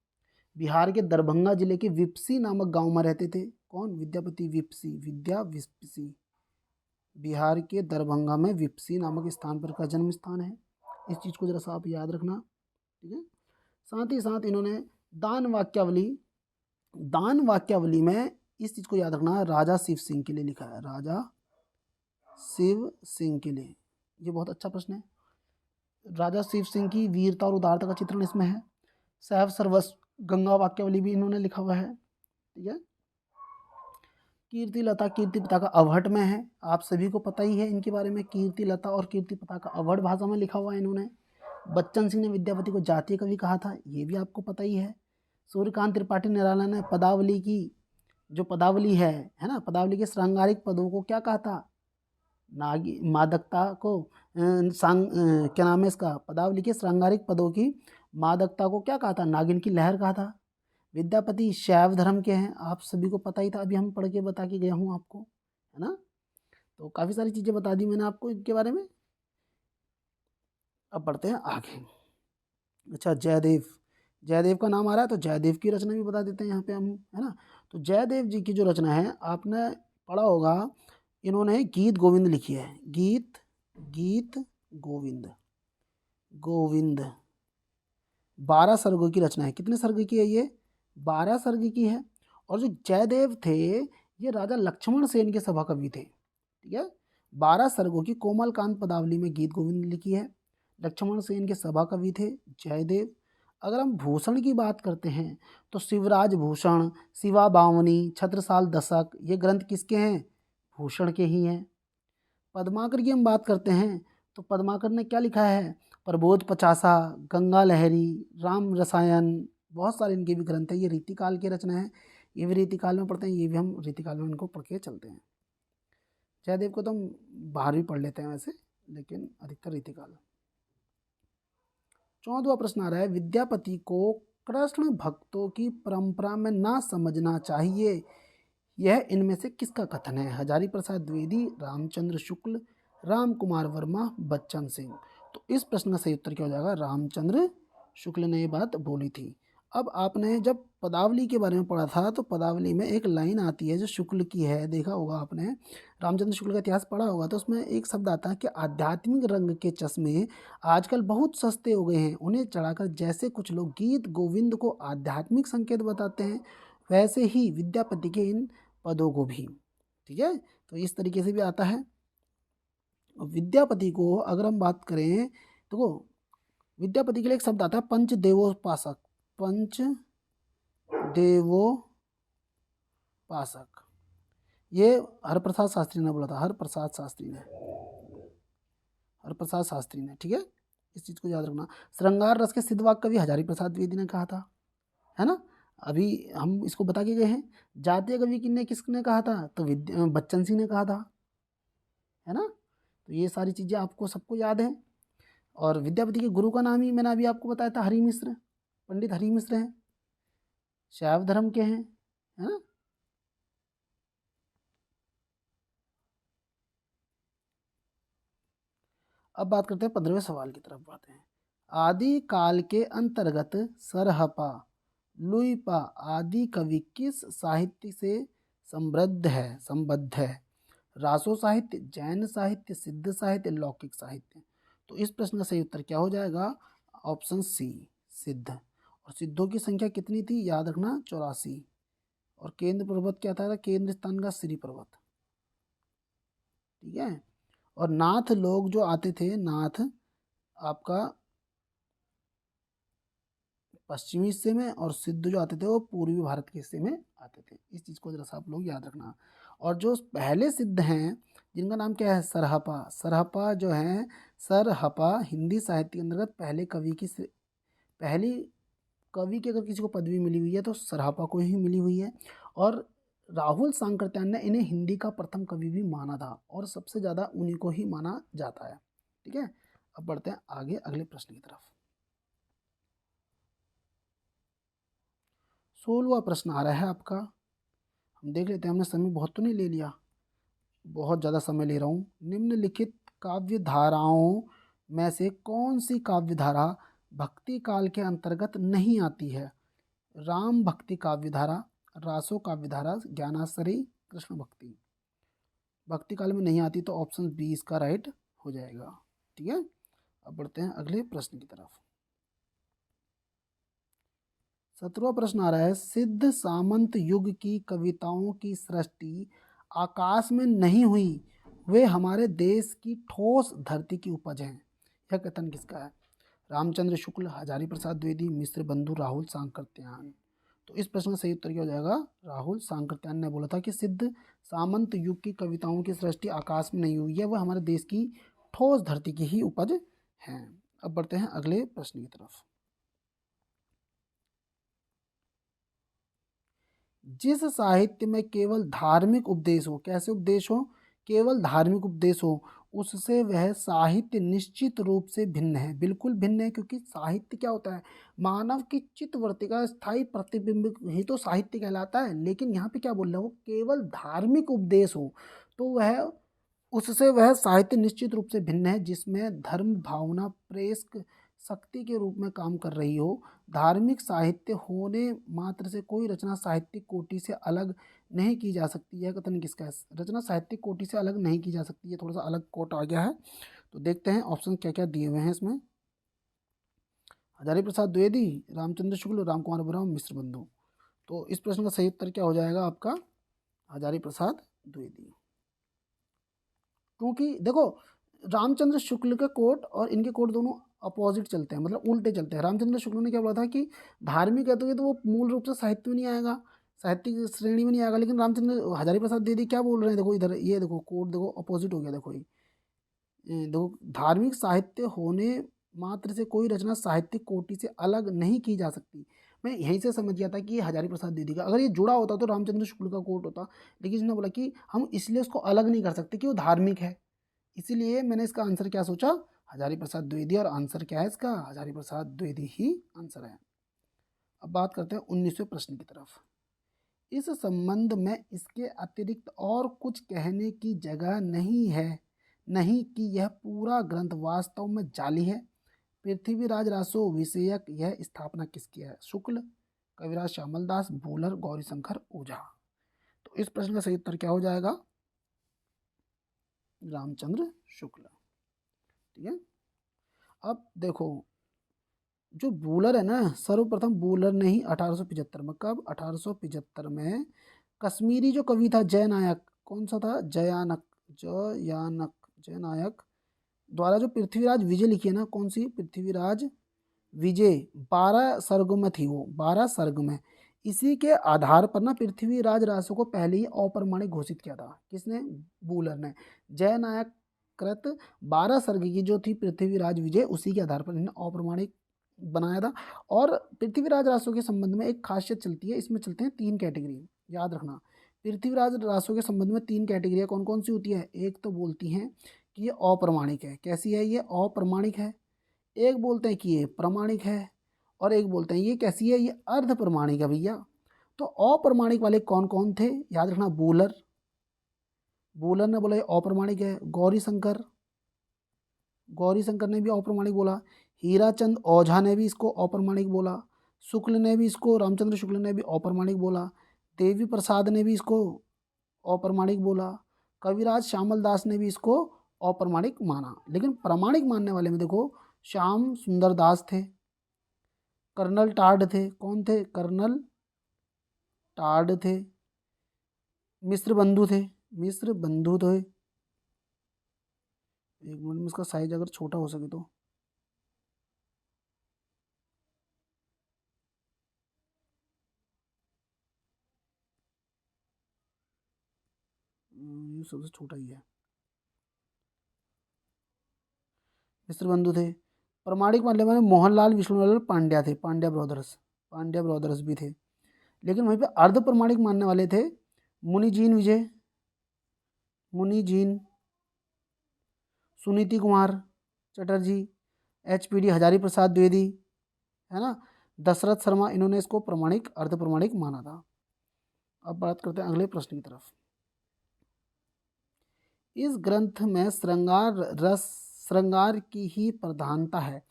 बिहार के दरभंगा जिले के विप्सी नामक गांव में रहते थे। कौन? विद्यापति। विप्सी बिहार के दरभंगा में विप्सी नामक स्थान पर का जन्म स्थान है। इस चीज़ को जरा सा आप याद रखना, ठीक है। साथ ही साथ इन्होंने दान वाक्यावली में इस चीज़ को याद रखना, राजा शिव सिंह के लिए लिखा है। राजा शिव सिंह के लिए, ये बहुत अच्छा प्रश्न है। राजा शिव सिंह की वीरता और उदारता का चित्रण इसमें है। सहब सर्वस्व गंगा वाक्यावली भी इन्होंने लिखा हुआ है, ठीक है। कीर्ति लता, कीर्ति पिता का अवहट में है, आप सभी को पता ही है इनके बारे में। कीर्ति लता और कीर्ति पिता का अवहट भाषा में लिखा हुआ है इन्होंने। बच्चन सिंह ने विद्यापति को जातीय कवि कहा था, ये भी आपको पता ही है। सूर्यकांत त्रिपाठी निराला ने पदावली की जो पदावली है ना, पदावली के श्रृंगारिक पदों को क्या कहा था? मादकता को क्या नाम है इसका? पदावली के श्रृंगारिक पदों की मादकता को क्या कहा था? नागिन की लहर कहा था। विद्यापति शैव धर्म के हैं, आप सभी को पता ही था, अभी हम पढ़ के बता के गया हूँ आपको, है ना। तो काफ़ी सारी चीज़ें बता दी मैंने आपको इनके बारे में। अब बढ़ते हैं आगे। अच्छा, जयदेव का नाम आ रहा है तो जयदेव की रचना भी बता देते हैं यहाँ पे हम, है ना। तो जयदेव जी की जो रचना है आपने पढ़ा होगा, इन्होंने गीत गोविंद लिखी है। गीत गोविंद 12 सर्गों की रचना है। कितने सर्ग की है ये? 12 सर्ग की है। और जो जयदेव थे ये राजा लक्ष्मण सेन के सभा कवि थे, ठीक है। 12 सर्गों की कोमलकांत पदावली में गीत गोविंद लिखी है। लक्ष्मण सेन के सभा कवि थे जयदेव। अगर हम भूषण की बात करते हैं तो शिवराज भूषण, शिवा बावनी, छत्रसाल दशक, ये ग्रंथ किसके हैं? भूषण के ही हैं। पद्माकर की हम बात करते हैं तो पद्माकर ने क्या लिखा है? प्रबोध पचासा, गंगा लहरी, राम रसायन, बहुत सारे इनके भी ग्रंथ हैं। ये रीतिकाल की रचना है, ये भी रीतिकाल में पढ़ते हैं, ये भी हम रीतिकाल में इनको पढ़ के चलते हैं। जयदेव को तो हम बाहर भी पढ़ लेते हैं वैसे, लेकिन अधिकतर रीतिकाल। 14वां प्रश्न आ रहा है, विद्यापति को कृष्ण भक्तों की परंपरा में ना समझना चाहिए, यह इनमें से किसका कथन है? हजारी प्रसाद द्विवेदी, रामचंद्र शुक्ल, राम कुमार वर्मा, बच्चन सिंह। तो इस प्रश्न का सही उत्तर क्या हो जाएगा? रामचंद्र शुक्ल ने ये बात बोली थी। अब आपने जब पदावली के बारे में पढ़ा था तो पदावली में एक लाइन आती है जो शुक्ल की है, देखा होगा आपने, रामचंद्र शुक्ल का इतिहास पढ़ा होगा, तो उसमें एक शब्द आता है कि आध्यात्मिक रंग के चश्मे आजकल बहुत सस्ते हो गए हैं, उन्हें चढ़ाकर जैसे कुछ लोग गीत गोविंद को आध्यात्मिक संकेत बताते हैं, वैसे ही विद्यापति के इन पदों को भी। ठीक है, तो इस तरीके से भी आता है। विद्यापति को अगर हम बात करें तो विद्यापति के लिए एक शब्द आता है पंच देवोपासक, पंच देवोपासक। ये हरप्रसाद शास्त्री ने बोला था, हरप्रसाद शास्त्री ने। ठीक है, इस चीज को याद रखना। श्रृंगार रस के सिद्ध वाक्य कवि हजारी प्रसाद द्विवेदी ने कहा था, है ना, अभी हम इसको बता के गए हैं। जातीय कवि किन्ने किसने कहा था, तो बच्चन सिंह ने कहा था, है ना। तो ये सारी चीजें आपको सबको याद है। और विद्यापति के गुरु का नाम ही मैंने अभी आपको बताया था, हरि मिश्र, पंडित हरि मिश्र हैं, शैव धर्म के हैं, है ना। अब बात करते हैं 15वें सवाल की तरफ बढ़ते हैं। आदि काल के अंतर्गत सरहपा लुइपा आदि कवि किस साहित्य से संबद्ध है? रासो साहित्य, जैन साहित्य, सिद्ध साहित्य, लौकिक साहित्य। तो इस प्रश्न का सही उत्तर क्या हो जाएगा? ऑप्शन सी, सिद्ध। और सिद्धों की संख्या कितनी थी, याद रखना, 84। और केंद्र पर्वत क्या था? केंद्र स्थान का श्री पर्वत। ठीक है, और नाथ लोग जो आते थे, नाथ आपका पश्चिमी हिस्से में, और सिद्ध जो आते थे वो पूर्वी भारत के हिस्से में आते थे। इस चीज़ को जरा सा आप लोग याद रखना। और जो पहले सिद्ध हैं जिनका नाम क्या है, सरहपा। सरहपा जो है, सरहपा हिंदी साहित्य के अंतर्गत पहली कवि की अगर किसी को पदवी मिली हुई है तो सरहपा को ही मिली हुई है। और राहुल सांकृत्यायन ने इन्हें हिंदी का प्रथम कवि भी माना था, और सबसे ज़्यादा उन्हीं को ही माना जाता है। ठीक है, अब बढ़ते हैं आगे अगले प्रश्न की तरफ। 16वां प्रश्न आ रहा है आपका, हम देख लेते हैं। हमने समय बहुत तो नहीं ले लिया, बहुत ज़्यादा समय ले रहा हूँ। निम्नलिखित काव्य धाराओं में से कौन सी काव्य धारा भक्ति काल के अंतर्गत नहीं आती है? राम भक्ति काव्य धारा, रासो काव्य धारा, ज्ञानाश्रयी, कृष्ण भक्ति। भक्ति काल में नहीं आती तो ऑप्शन बी इसका राइट हो जाएगा। ठीक है, अब बढ़ते हैं अगले प्रश्न की तरफ। 17वां प्रश्न आ रहा है, सिद्ध सामंत युग की कविताओं की सृष्टि आकाश में नहीं हुई, वे हमारे देश की ठोस धरती की उपज हैं। यह कथन किसका है? रामचंद्र शुक्ल, हजारी प्रसाद द्विवेदी, मिश्र बंधु, राहुल सांकृत्यायन। तो इस प्रश्न का सही उत्तर क्या हो जाएगा? राहुल सांकृत्यायन ने बोला था कि सिद्ध सामंत युग की कविताओं की सृष्टि आकाश में नहीं हुई है, वह हमारे देश की ठोस धरती की ही उपज हैं। अब बढ़ते हैं अगले प्रश्न की तरफ। जिस साहित्य में केवल धार्मिक उपदेश हो, कैसे उपदेश हो? केवल धार्मिक उपदेश हो, उससे वह साहित्य निश्चित रूप से भिन्न है, बिल्कुल भिन्न है। क्योंकि साहित्य क्या होता है? मानव की चित्तवृत्ति का स्थायी प्रतिबिंब ही तो साहित्य कहलाता है। लेकिन यहाँ पे क्या बोल रहा है? वो केवल धार्मिक उपदेश हो तो उससे वह साहित्य निश्चित रूप से भिन्न है, जिसमें धर्म भावना प्रेरक शक्ति के रूप में काम कर रही हो। धार्मिक साहित्य होने मात्र से कोई रचना साहित्यिक कोटि से अलग नहीं की जा सकती। यह कथन किसका है? रचना साहित्यिक कोटि से अलग नहीं की जा सकती। ये थोड़ा सा अलग कोट आ गया है, तो देखते हैं ऑप्शन क्या क्या दिए हुए हैं इसमें। हजारी प्रसाद द्विवेदी, रामचंद्र शुक्ल, राम कुमार बराव, मिश्र बंधु। तो इस प्रश्न का सही उत्तर क्या हो जाएगा आपका? हजारी प्रसाद द्विवेदी। क्योंकि देखो, रामचंद्र शुक्ल के कोट और इनके कोट दोनों अपोजिट चलते हैं, मतलब उल्टे चलते हैं। रामचंद्र शुक्ल ने क्या बोला था कि धार्मिक है तो वो मूल रूप से साहित्य में नहीं आएगा, साहित्य की श्रेणी में नहीं आएगा। लेकिन रामचंद्र हजारी प्रसाद द्विवेदी क्या बोल रहे हैं? देखो इधर, ये देखो कोट देखो, अपोजिट हो गया। देखो ये देखो, धार्मिक साहित्य होने मात्र से कोई रचना साहित्यिक कोटि से अलग नहीं की जा सकती। मैं यहीं से समझ गया था कि ये हजारी प्रसाद द्विवेदी का, अगर ये जुड़ा होता तो रामचंद्र शुक्ल का कोट होता। लेकिन इसने बोला कि हम इसलिए उसको अलग नहीं कर सकते कि वो धार्मिक है, इसीलिए मैंने इसका आंसर क्या सोचा? हजारी प्रसाद द्विवेदी। और आंसर क्या है इसका? हजारी प्रसाद द्विवेदी ही आंसर है। अब बात करते हैं 19वें प्रश्न की तरफ। इस संबंध में इसके अतिरिक्त और कुछ कहने की जगह नहीं है, नहीं कि यह पूरा ग्रंथ वास्तव में जाली है, पृथ्वीराज रासो विषयक यह स्थापना किसकी है? शुक्ल, कविराज श्यामल दास, भूलर, गौरीशंकर ओझा। तो इस प्रश्न का सही उत्तर क्या हो जाएगा? रामचंद्र शुक्ल। ठीक है। अब देखो, जो बूलर है ना, सर्वप्रथम बूलर ने ही 1875 में, कब? 1875 में कश्मीरी जो कवि था जयनायक, कौन सा था? जयनायक द्वारा जो पृथ्वीराज विजय लिखी है ना, कौन सी? पृथ्वीराज विजय, 12 सर्ग में थी वो, 12 सर्ग में। इसी के आधार पर ना पृथ्वीराज रासो को पहले ही अप्रमाणिक घोषित किया था। किसने? बूलर ने। जयनायक कृत 12 सर्ग की जो थी पृथ्वीराज विजय, उसी के आधार पर इन्हें अप्रमाणिक बनाया था। और पृथ्वीराज रासो के संबंध में एक खासियत चलती है, इसमें चलते हैं 3 कैटेगरी, याद रखना। पृथ्वीराज रासो के संबंध में 3 कैटेगरी कौन कौन सी होती है? एक तो बोलती हैं कि ये अप्रमाणिक है। कैसी है ये? अप्रमाणिक है। एक बोलते हैं कि ये प्रमाणिक है, और एक बोलते हैं ये कैसी है? ये अर्ध प्रमाणिक है भैया। तो अप्रमाणिक वाले कौन कौन थे? याद रखना, बूलर, बूलर ने बोला ये अप्रमाणिक है। गौरीशंकर ने भी अप्रमाणिक बोला। हीराचंद ओझा ने भी इसको अप्रमाणिक बोला। शुक्ल ने भी इसको, रामचंद्र शुक्ल ने भी अप्रमाणिक बोला। देवी प्रसाद ने भी इसको अप्रमाणिक बोला। कविराज श्यामल दास ने भी इसको अप्रमाणिक माना। लेकिन प्रमाणिक मानने वाले में देखो, श्याम सुंदर दास थे, कर्नल टाड थे। कौन थे? कर्नल टाड थे। मिश्र बंधु थे, मिश्र बंधु थे। एक मिनट में इसका साइज अगर छोटा हो सके तो, ये सबसे छोटा ही है। मिश्र बंधु थे। प्रमाणिक मानने वाले मोहनलाल विष्णुलाल पांड्या थे, पांड्या ब्रदर्स भी थे। लेकिन वहीं पे अर्ध प्रमाणिक मानने वाले थे मुनिजीन, सुनीति कुमार चटर्जी, HPD हजारी प्रसाद द्विवेदी, है ना, दशरथ शर्मा। इन्होंने इसको प्रमाणिक, अर्ध प्रमाणिक माना था। अब बात करते हैं अगले प्रश्न की तरफ। इस ग्रंथ में श्रृंगार की ही प्रधानता है,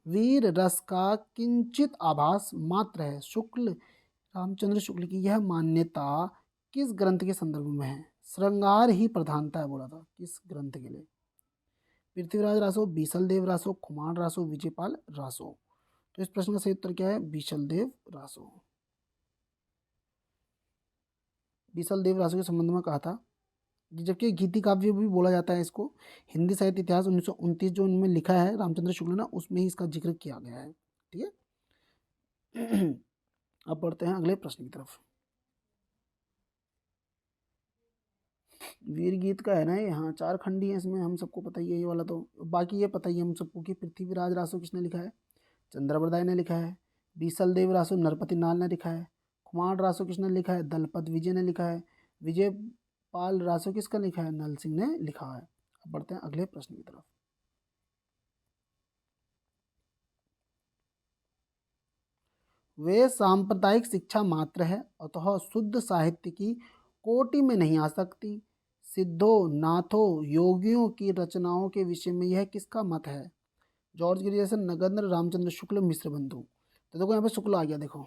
वीर रस का किंचित आभास मात्र है। रामचंद्र शुक्ल की यह मान्यता किस ग्रंथ के संदर्भ में है? श्रृंगार ही प्रधानता है बोला था, किस ग्रंथ के लिए? पृथ्वीराज रासो, बीसल देव रासो, खुमान रासो, विजयपाल रासो। तो इस प्रश्न का सही उत्तर क्या है? बीसल देव रासो। बीसल देव रासो के संबंध में कहा था, जबकि गीति काव्य भी बोला जाता है इसको। हिंदी साहित्य इतिहास 1929 जो उनमें लिखा है रामचंद्र शुक्ल ने, उसमें ही इसका जिक्र किया गया है। ठीक है। अब बढ़ते हैं अगले प्रश्न की तरफ। वीर गीत का है ना, यहाँ 4 खंडी है, इसमें हम सबको पता ही है ये वाला। तो बाकी ये पता ही है हम सबको कि पृथ्वीराज रासो किसने लिखा है? चंद्रबरदाई ने लिखा है। बीसल देव रासो नरपति नाल ने लिखा है। खुमार रासो किसने लिखा है? दलपत विजय ने लिखा है। विजय पाल रासो किसका लिखा है? नल सिंह ने लिखा है। अब बढ़ते हैं अगले प्रश्न की तरफ। वे सांप्रदायिक शिक्षा मात्र है, अतः शुद्ध साहित्य की कोटि में नहीं आ सकती। सिद्धों, नाथों, योगियों की रचनाओं के विषय में यह किसका मत है? जॉर्ज ग्रियर्सन, नगेंद्र, रामचंद्र शुक्ल, मिश्र बंधु। तो देखो यहाँ पे शुक्ल आ गया। देखो,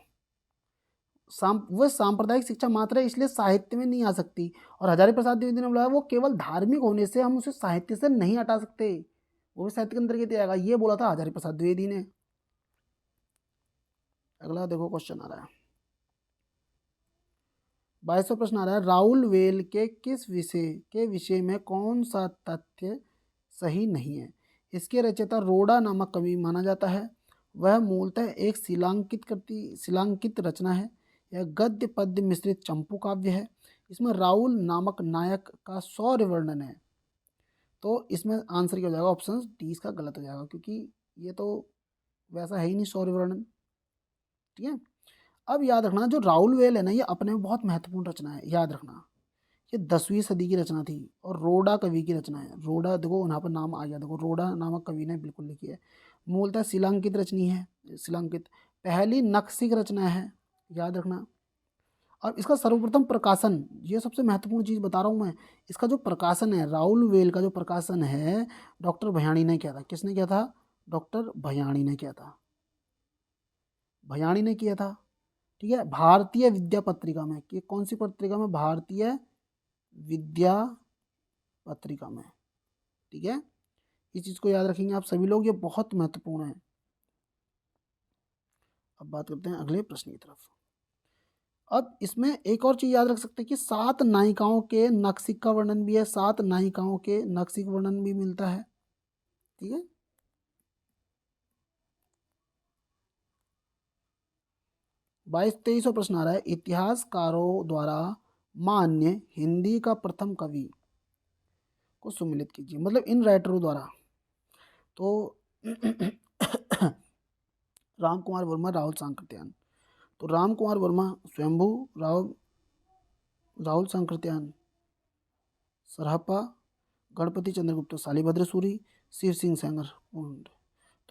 वह सांप्रदायिक शिक्षा मात्र है, इसलिए साहित्य में नहीं आ सकती। और हजारी प्रसाद द्विवेदी ने बोला वो केवल धार्मिक होने से हम उसे साहित्य से नहीं हटा सकते, वो भी साहित्य के अंतर्गत आएगा, ये बोला था हजारी प्रसाद द्विवेदी ने। अगला देखो क्वेश्चन आ रहा है, 22वां प्रश्न आ रहा है, राउल वेल के किस विषय में कौन सा तथ्य सही नहीं है? इसके रचयिता रोडा नामक कवि माना जाता है। वह मूलतः एक शिलांकित रचना है। यह गद्य पद्य मिश्रित चंपू काव्य है। इसमें राउल नामक नायक का शौर्य वर्णन है। तो इसमें आंसर क्या हो जाएगा? ऑप्शन डी इसका गलत हो जाएगा, क्योंकि ये तो वैसा है ही नहीं शौर्य वर्णन। ठीक है। अब याद रखना, जो राउल वेल है ना, ये अपने में बहुत महत्वपूर्ण रचना है। याद रखना, ये 10वीं सदी की रचना थी और रोडा कवि की रचना है। रोडा देखो यहाँ पर नाम आ गया, देखो रोडा नामक कवि ने बिल्कुल लिखी है। मूलतः शिलांकित रचनी है, शिलांकित पहली नक्सिक रचना है। याद रखना। और इसका सर्वप्रथम प्रकाशन, ये सबसे महत्वपूर्ण चीज़ बता रहा हूँ मैं, इसका जो प्रकाशन है, राउल वेल का जो प्रकाशन है, डॉक्टर भयाणी ने किया था। किसने किया था? डॉक्टर भयाणी ने किया था, भयाणी ने किया था। ठीक है, भारतीय विद्या पत्रिका में, कि कौन सी पत्रिका में? भारतीय विद्या पत्रिका में। ठीक है, इस चीज को याद रखेंगे आप सभी लोग, ये बहुत महत्वपूर्ण है। अब बात करते हैं अगले प्रश्न की तरफ। अब इसमें एक और चीज याद रख सकते हैं कि 7 नायिकाओं के नक्सिक का वर्णन भी है, 7 नायिकाओं के नक्सिक वर्णन भी मिलता है। ठीक है, 22-23 प्रश्न आ रहा है, इतिहासकारों द्वारा मान्य हिंदी का प्रथम कवि को सुमिलित कीजिए, मतलब इन राइटरों द्वारा। तो राम कुमार वर्मा, राहुल सांकृत्यायन। तो राम कुमार वर्मा स्वयंभू, राहुल सांकृत्यायन सरहप्पा, गणपति चंद्रगुप्त शालिभद्र सूरी, शिव सिंह सेंगर पूर्ण।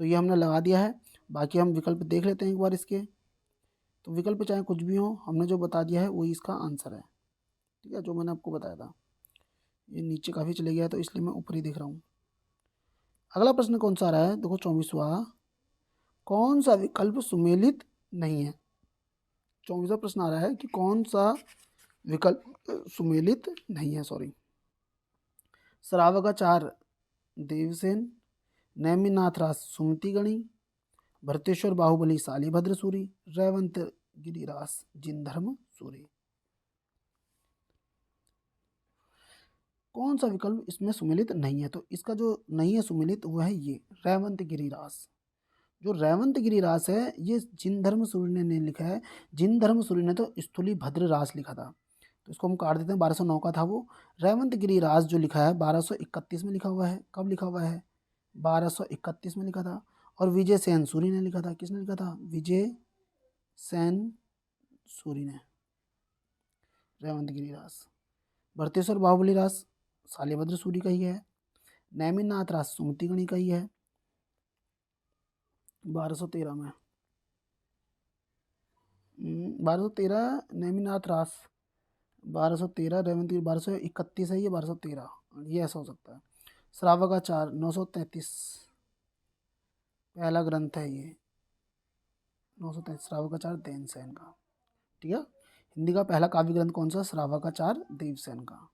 तो ये हमने लगा दिया है, बाकी हम विकल्प देख लेते हैं एक बार इसके। तो विकल्प चाहे कुछ भी हो, हमने जो बता दिया है वही इसका आंसर है। ठीक है, जो मैंने आपको बताया था। ये नीचे काफ़ी चले गया है तो इसलिए मैं ऊपर ही देख रहा हूँ। अगला प्रश्न कौन सा आ रहा है? देखो 24वां, कौन सा विकल्प सुमेलित नहीं है? 24वां प्रश्न आ रहा है कि कौन सा विकल्प सुमेलित नहीं है। सॉरी, श्रावकाचार्य देवसेन, नेमिनाथ राज सुमतिगणी, भरतेश्वर बाहुबली शालिभद्र सूरी, रेवंत गिरिरास जिनधर्म सूरी। कौन सा विकल्प इसमें सुमेलित नहीं है? तो इसका जो नहीं है सुमेलित वो है ये रेवंत गिरिरास। जो रेवंत गिरिरास है ये जिनधर्म सूरी ने नहीं लिखा है, जिनधर्म सूरी ने तो स्थूली भद्र रास लिखा था। तो इसको हम काट देते हैं, 1209 का था वो। रेवंत गिरिरास जो लिखा है 1231 में लिखा हुआ है। कब लिखा हुआ है? 1231 में लिखा था। और विजय सेन सूरी ने लिखा था। किसने लिखा था? विजय सेन सूरी ने रेवंत गिरिरास। भरतेश्वर बाहुबली रास शालिभद्र सूरी का ही है। नेमिनाथ रास सुमतिगणी का ही है 1213 में। 1213 नेमिनाथ रास, 1213 रेवंत गिरी 1231 है, ये 1213, ये ऐसा हो सकता है। श्रावकाचार 933 पहला ग्रंथ है ये, 933 श्रावकाचार देवसेन का। ठीक है, हिंदी का पहला काव्य ग्रंथ कौन सा? श्रावकाचार देवसेन का।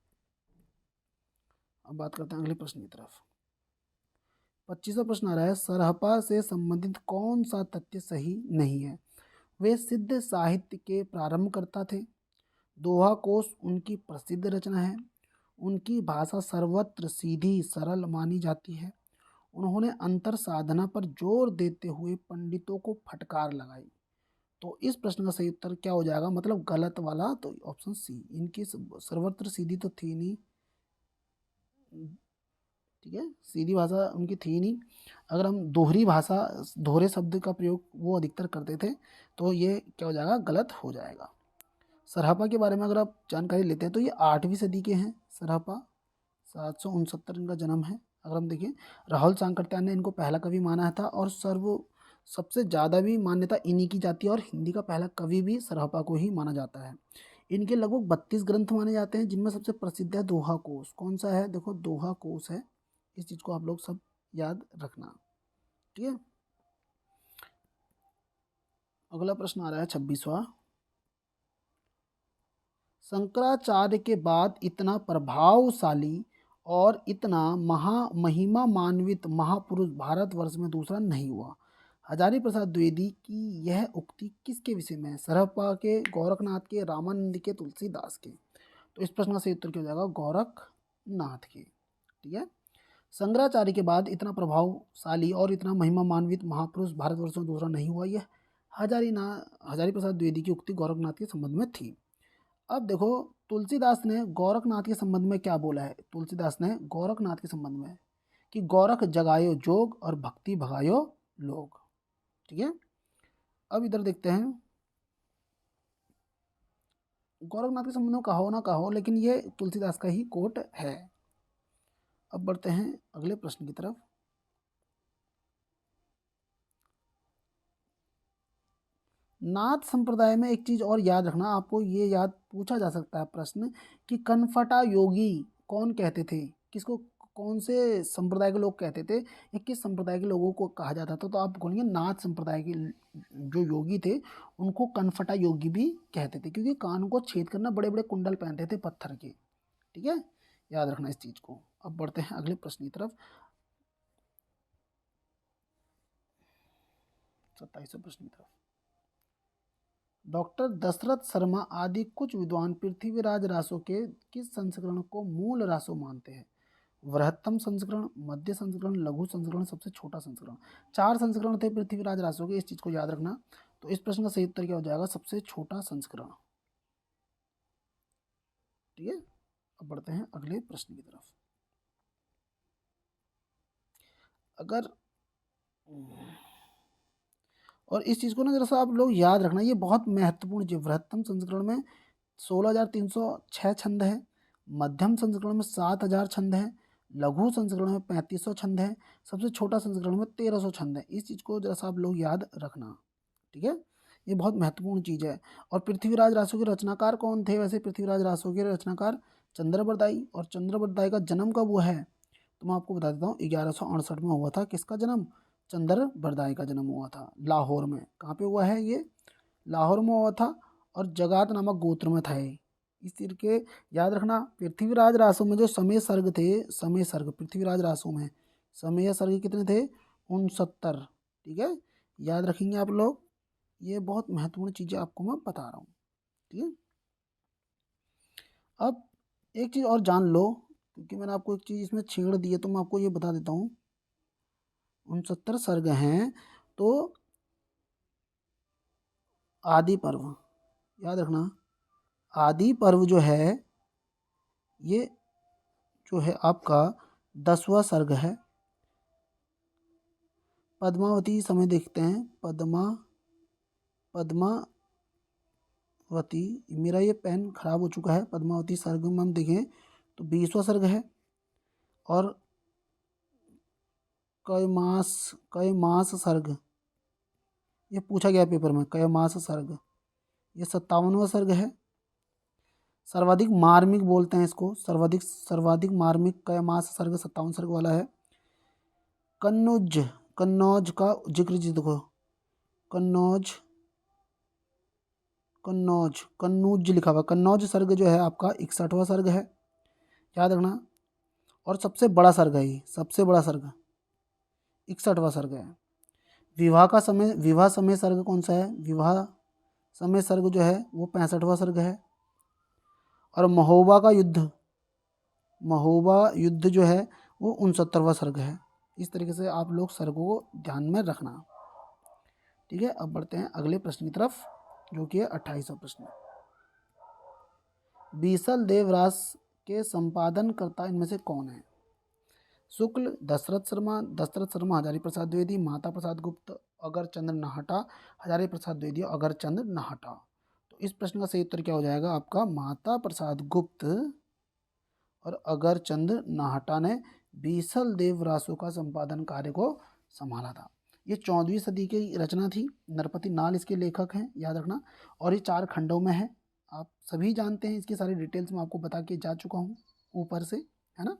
अब बात करते हैं अगले प्रश्न की तरफ। 25वां प्रश्न आ रहा है, सरहपा से संबंधित कौन सा तथ्य सही नहीं है? वे सिद्ध साहित्य के प्रारंभकर्ता थे। दोहा कोश उनकी प्रसिद्ध रचना है। उनकी भाषा सर्वत्र सीधी सरल मानी जाती है। उन्होंने अंतर साधना पर जोर देते हुए पंडितों को फटकार लगाई। तो इस प्रश्न का सही उत्तर क्या हो जाएगा? मतलब गलत वाला, तो ऑप्शन सी, इनकी सर्वत्र सीधी तो थी नहीं। ठीक है, सीधी भाषा उनकी थी नहीं। अगर हम दोहरी भाषा, दोहरे शब्द का प्रयोग वो अधिकतर करते थे, तो ये क्या हो जाएगा? गलत हो जाएगा। सरहपा के बारे में अगर आप जानकारी लेते हैं तो ये 8वीं सदी के हैं। सरहपा 769 इनका जन्म है। अगर हम देखें, राहुल सांकृत्यायन ने इनको पहला कवि माना था और सबसे ज़्यादा भी मान्यता इन्हीं की जाती है, और हिंदी का पहला कवि भी सरहपा को ही माना जाता है। इनके लगभग 32 ग्रंथ माने जाते हैं, जिनमें सबसे प्रसिद्ध है दोहा कोश। कौन सा है? देखो दोहा कोश है। इस चीज़ को आप लोग सब याद रखना। ठीक है, अगला प्रश्न आ रहा है 26वां, शंकराचार्य के बाद इतना प्रभावशाली और इतना महिमा मान्वित महापुरुष भारतवर्ष में दूसरा नहीं हुआ। हजारी प्रसाद द्विवेदी की यह उक्ति किसके विषय में है? सरहपा के, गोरखनाथ के, रामानंद के, तुलसीदास के। तो इस प्रश्न का सही उत्तर क्या हो जाएगा? गोरखनाथ के। ठीक है, शंकराचार्य के बाद इतना प्रभावशाली और इतना महिमा मान्वित महापुरुष भारतवर्ष में दूसरा नहीं हुआ। यह हजारी प्रसाद द्विवेदी की उक्ति गोरखनाथ के संबंध में थी। अब देखो, तुलसीदास ने गोरखनाथ के संबंध में क्या बोला है? तुलसीदास ने गोरखनाथ के संबंध में कि गोरख जगायो जोग और भक्ति भगायो लोग। ठीक है, अब इधर देखते हैं, गोरखनाथ के संबंध में कहो ना कहो, लेकिन ये तुलसीदास का ही कोट है। अब बढ़ते हैं अगले प्रश्न की तरफ। नाथ संप्रदाय में एक चीज और याद रखना, आपको ये याद पूछा जा सकता है प्रश्न कि कनफटा योगी कौन कहते थे? किसको कौन से संप्रदाय के लोग कहते थे या किस संप्रदाय के लोगों को कहा जाता था, तो आप बोलेंगे नाथ संप्रदाय के जो योगी थे उनको कनफटा योगी भी कहते थे, क्योंकि कान को छेद करना बड़े बड़े कुंडल पहनते थे पत्थर के। ठीक है, याद रखना इस चीज को। अब बढ़ते हैं अगले प्रश्न की तरफ, 27वें प्रश्न की तरफ। डॉक्टर दशरथ शर्मा आदि कुछ विद्वान पृथ्वीराज रासो के किस संस्करण को मूल रासो मानते हैं? वृहत्तम संस्करण, मध्य संस्करण, लघु संस्करण, सबसे छोटा संस्करण। 4 संस्करण थे पृथ्वीराज रासो के, इस चीज को याद रखना। तो इस प्रश्न का सही उत्तर क्या हो जाएगा? सबसे छोटा संस्करण। ठीक है, अब बढ़ते हैं अगले प्रश्न की तरफ। अगर और इस चीज को ना जरा सा आप लोग याद रखना, ये बहुत महत्वपूर्ण चीज। वृहत्तम संस्करण में 16,306 छंद है, मध्यम संस्करण में 7,000 छंद है, लघु संस्करण में 3,500 छंद है, सबसे छोटा संस्करण में 1,300 छंद है। इस चीज को जरा सा आप लोग याद रखना। ठीक है, ये बहुत महत्वपूर्ण चीज है। और पृथ्वीराज रासो के रचनाकार कौन थे? वैसे पृथ्वीराज रासो के रचनाकार चंद्रबरदाई। और चंद्रबरदाई का जन्म कब हुआ है? तो मैं आपको बता देता हूँ, 1168 में हुआ था। किसका जन्म? चंद्रबरदाई का जन्म हुआ था लाहौर में। कहाँ पे हुआ है ये? लाहौर में हुआ था, और जगात नामक गोत्र में था ये। इस तीर के याद रखना। पृथ्वीराज रासो में जो समय सर्ग थे, समय सर्ग पृथ्वीराज रासो में समय सर्ग कितने थे? 69। ठीक है, याद रखेंगे आप लोग, ये बहुत महत्वपूर्ण चीजें आपको मैं बता रहा हूँ। ठीक है, अब एक चीज और जान लो, क्योंकि मैंने आपको एक चीज इसमें छेड़ दी है, तो मैं आपको ये बता देता हूँ। 69 सर्ग हैं, तो आदि पर्व याद रखना। आदि पर्व जो है, ये जो है आपका 10वां सर्ग है। पद्मावती समय देखते हैं, पद्मावती, मेरा ये पेन खराब हो चुका है। पद्मावती सर्ग में हम देखें तो 20वां सर्ग है। और कयमास सर्ग, ये पूछा गया पेपर में, कयमास सर्ग, ये 57वां सर्ग है। सर्वाधिक मार्मिक बोलते हैं इसको, सर्वाधिक मार्मिक कयमास सर्ग 57 सर्ग वाला है। कन्नौज, कन्नौज का जिक्र जी देखो, कन्नौज, कन्नौज, कन्नौज लिखा हुआ। कन्नौज सर्ग जो है आपका 61वां सर्ग है, याद रखना। और सबसे बड़ा सर्ग है ये, सबसे बड़ा सर्ग 61वां सर्ग है। विवाह समय सर्ग कौन सा है? विवाह समय सर्ग जो है वो 65वां सर्ग है। और महोबा युद्ध जो है वो 69वां सर्ग है। इस तरीके से आप लोग सर्गों को ध्यान में रखना। ठीक है, अब बढ़ते हैं अगले प्रश्न की तरफ, जो कि है 28वां प्रश्न। बीसल देवरास के संपादनकर्ता इनमें से कौन है? शुक्ल, दशरथ शर्मा, हजारी प्रसाद द्विवेदी, माता प्रसाद गुप्त, अगरचंद नाहटा, हजारी प्रसाद द्विवेदी, अगरचंद नाहटा। तो इस प्रश्न का सही उत्तर क्या हो जाएगा आपका? माता प्रसाद गुप्त और अगरचंद नाहटा ने बीसल देवरासो का संपादन कार्य को संभाला था। ये 14वीं सदी की रचना थी। नरपति नाल इसके लेखक हैं, याद रखना। और ये 4 खंडों में है, आप सभी जानते हैं। इसकी सारी डिटेल्स मैं आपको बता के जा चुका हूँ ऊपर से, है ना।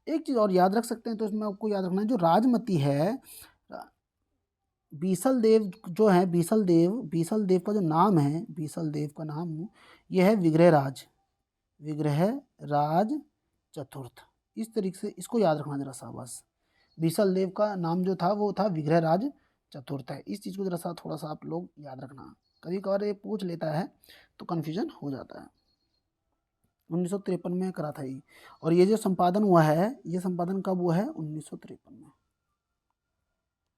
एक चीज और याद रख सकते हैं, तो इसमें आपको याद रखना है, जो राजमती है, बीसल देव जो है, बीसल देव का जो नाम है, बीसल देव का नाम यह है विग्रह राज चतुर्थ। इस तरीके से इसको याद रखना जरा सा बस। बीसल देव का नाम जो था वो था विग्रह राज चतुर्थ है। इस चीज़ को जरा सा थोड़ा सा आप लोग याद रखना, कभी कभार ये पूछ लेता है तो कन्फ्यूजन हो जाता है। 1953 में करा था ये। और ये जो संपादन हुआ है, ये संपादन कब हुआ है? 1953 में।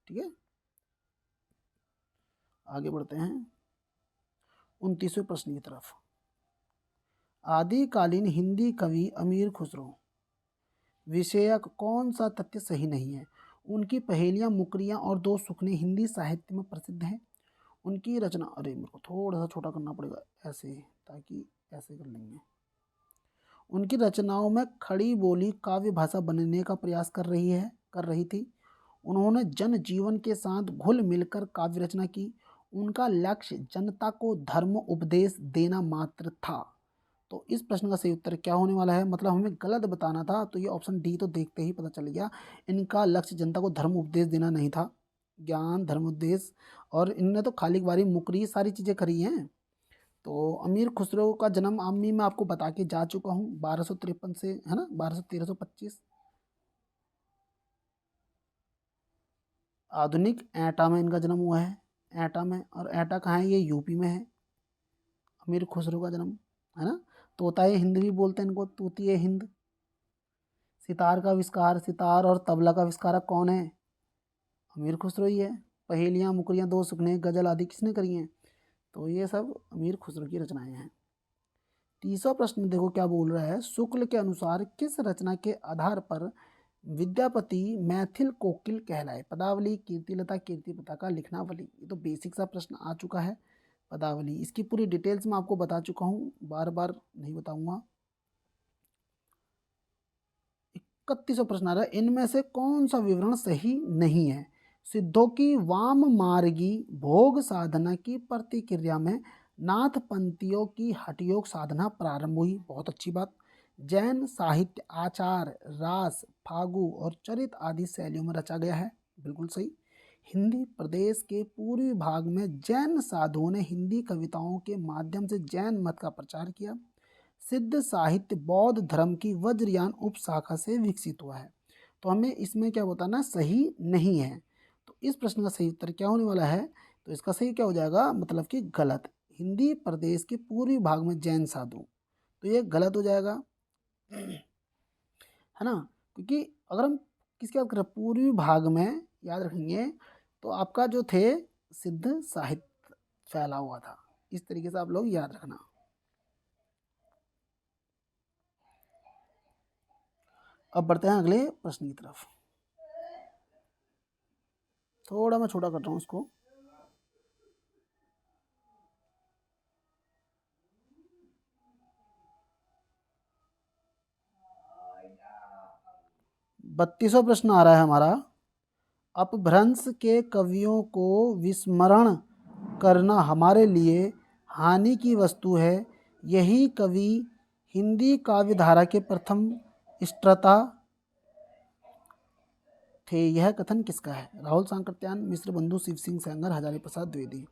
ठीक है, आगे बढ़ते हैं 29वें प्रश्न की तरफ। आदिकालीन हिंदी कवि अमीर खुसरो विषयक कौन सा तथ्य सही नहीं है? उनकी पहेलियां, मुकरियां और 2 सुखने हिंदी साहित्य में प्रसिद्ध हैं। उनकी रचना, अरे मेरे को थोड़ा सा छोटा करना पड़ेगा ऐसे, ताकि ऐसे कर लेंगे। उनकी रचनाओं में खड़ी बोली काव्य भाषा बनने का प्रयास कर रही थी। उन्होंने जन जीवन के साथ घुल मिलकर काव्य रचना की। उनका लक्ष्य जनता को धर्म उपदेश देना मात्र था। तो इस प्रश्न का सही उत्तर क्या होने वाला है, मतलब हमें गलत बताना था, तो ये ऑप्शन डी तो देखते ही पता चल गया। इनका लक्ष्य जनता को धर्म उपदेश देना नहीं था, ज्ञान धर्म उपदेश, और इनने तो खाली बारी मुकरी सारी चीज़ें करी हैं। तो अमीर खुसरो का जन्म आमी में आपको बता के जा चुका हूँ, 1253 से, है ना, 1200 1325। आधुनिक एटा में इनका जन्म हुआ है, एटा में, और एटा कहाँ है, ये यूपी में है अमीर खुसरो का जन्म, है ना। तोताए हिंद भी बोलते हैं इनको, तूतीय हिंद। सितार का आविष्कार, सितार और तबला का आविष्कारक कौन है, अमीर खुसरो ही है। पहेलियाँ मुकरियाँ दो सुखने गजल आदि किसने करी हैं, तो ये सब अमीर खुसरो की रचनाएं हैं। 30वां प्रश्न देखो क्या बोल रहा है, शुक्ल के अनुसार किस रचना के आधार पर विद्यापति मैथिल कोकिल कहलाए। पदावली, कीर्तिलता, कीर्ति पताका, लिखनावली। ये तो बेसिक सा प्रश्न आ चुका है। पदावली, इसकी पूरी डिटेल्स मैं आपको बता चुका हूँ, बार बार नहीं बताऊंगा। 31वां प्रश्न आ रहा है, इनमें से कौन सा विवरण सही नहीं है। सिद्धों की वाम मार्गी भोग साधना की प्रतिक्रिया में नाथ पंथियों की हठयोग साधना प्रारंभ हुई, बहुत अच्छी बात। जैन साहित्य आचार, रास, फागु और चरित आदि शैलियों में रचा गया है, बिल्कुल सही। हिंदी प्रदेश के पूर्वी भाग में जैन साधुओं ने हिंदी कविताओं के माध्यम से जैन मत का प्रचार किया। सिद्ध साहित्य बौद्ध धर्म की वज्रयान उपशाखा से विकसित हुआ है। तो हमें इसमें क्या बताना, सही नहीं है। तो इस प्रश्न का सही उत्तर क्या होने वाला है, तो इसका सही क्या हो जाएगा, मतलब कि गलत। हिंदी प्रदेश के पूर्वी भाग में जैन साधु, तो ये गलत हो जाएगा, है ना। क्योंकि अगर हम किसकी बात करें, पूर्वी भाग में, याद रखेंगे, तो आपका जो थे सिद्ध साहित्य फैला हुआ था, इस तरीके से आप लोग याद रखना। अब बढ़ते हैं अगले प्रश्न की तरफ। थोड़ा मैं छोटा कर रहा हूँ इसको। बत्तीसवां प्रश्न आ रहा है हमारा, अपभ्रंश के कवियों को विस्मरण करना हमारे लिए हानि की वस्तु है। यही कवि हिंदी काव्य धारा के प्रथम स्त्रता थे। यह कथन किसका है, राहुल सांकृत्यायन, मिश्र बंधु, शिव सिंह सेंगर, हजारी प्रसाद द्विवेदी।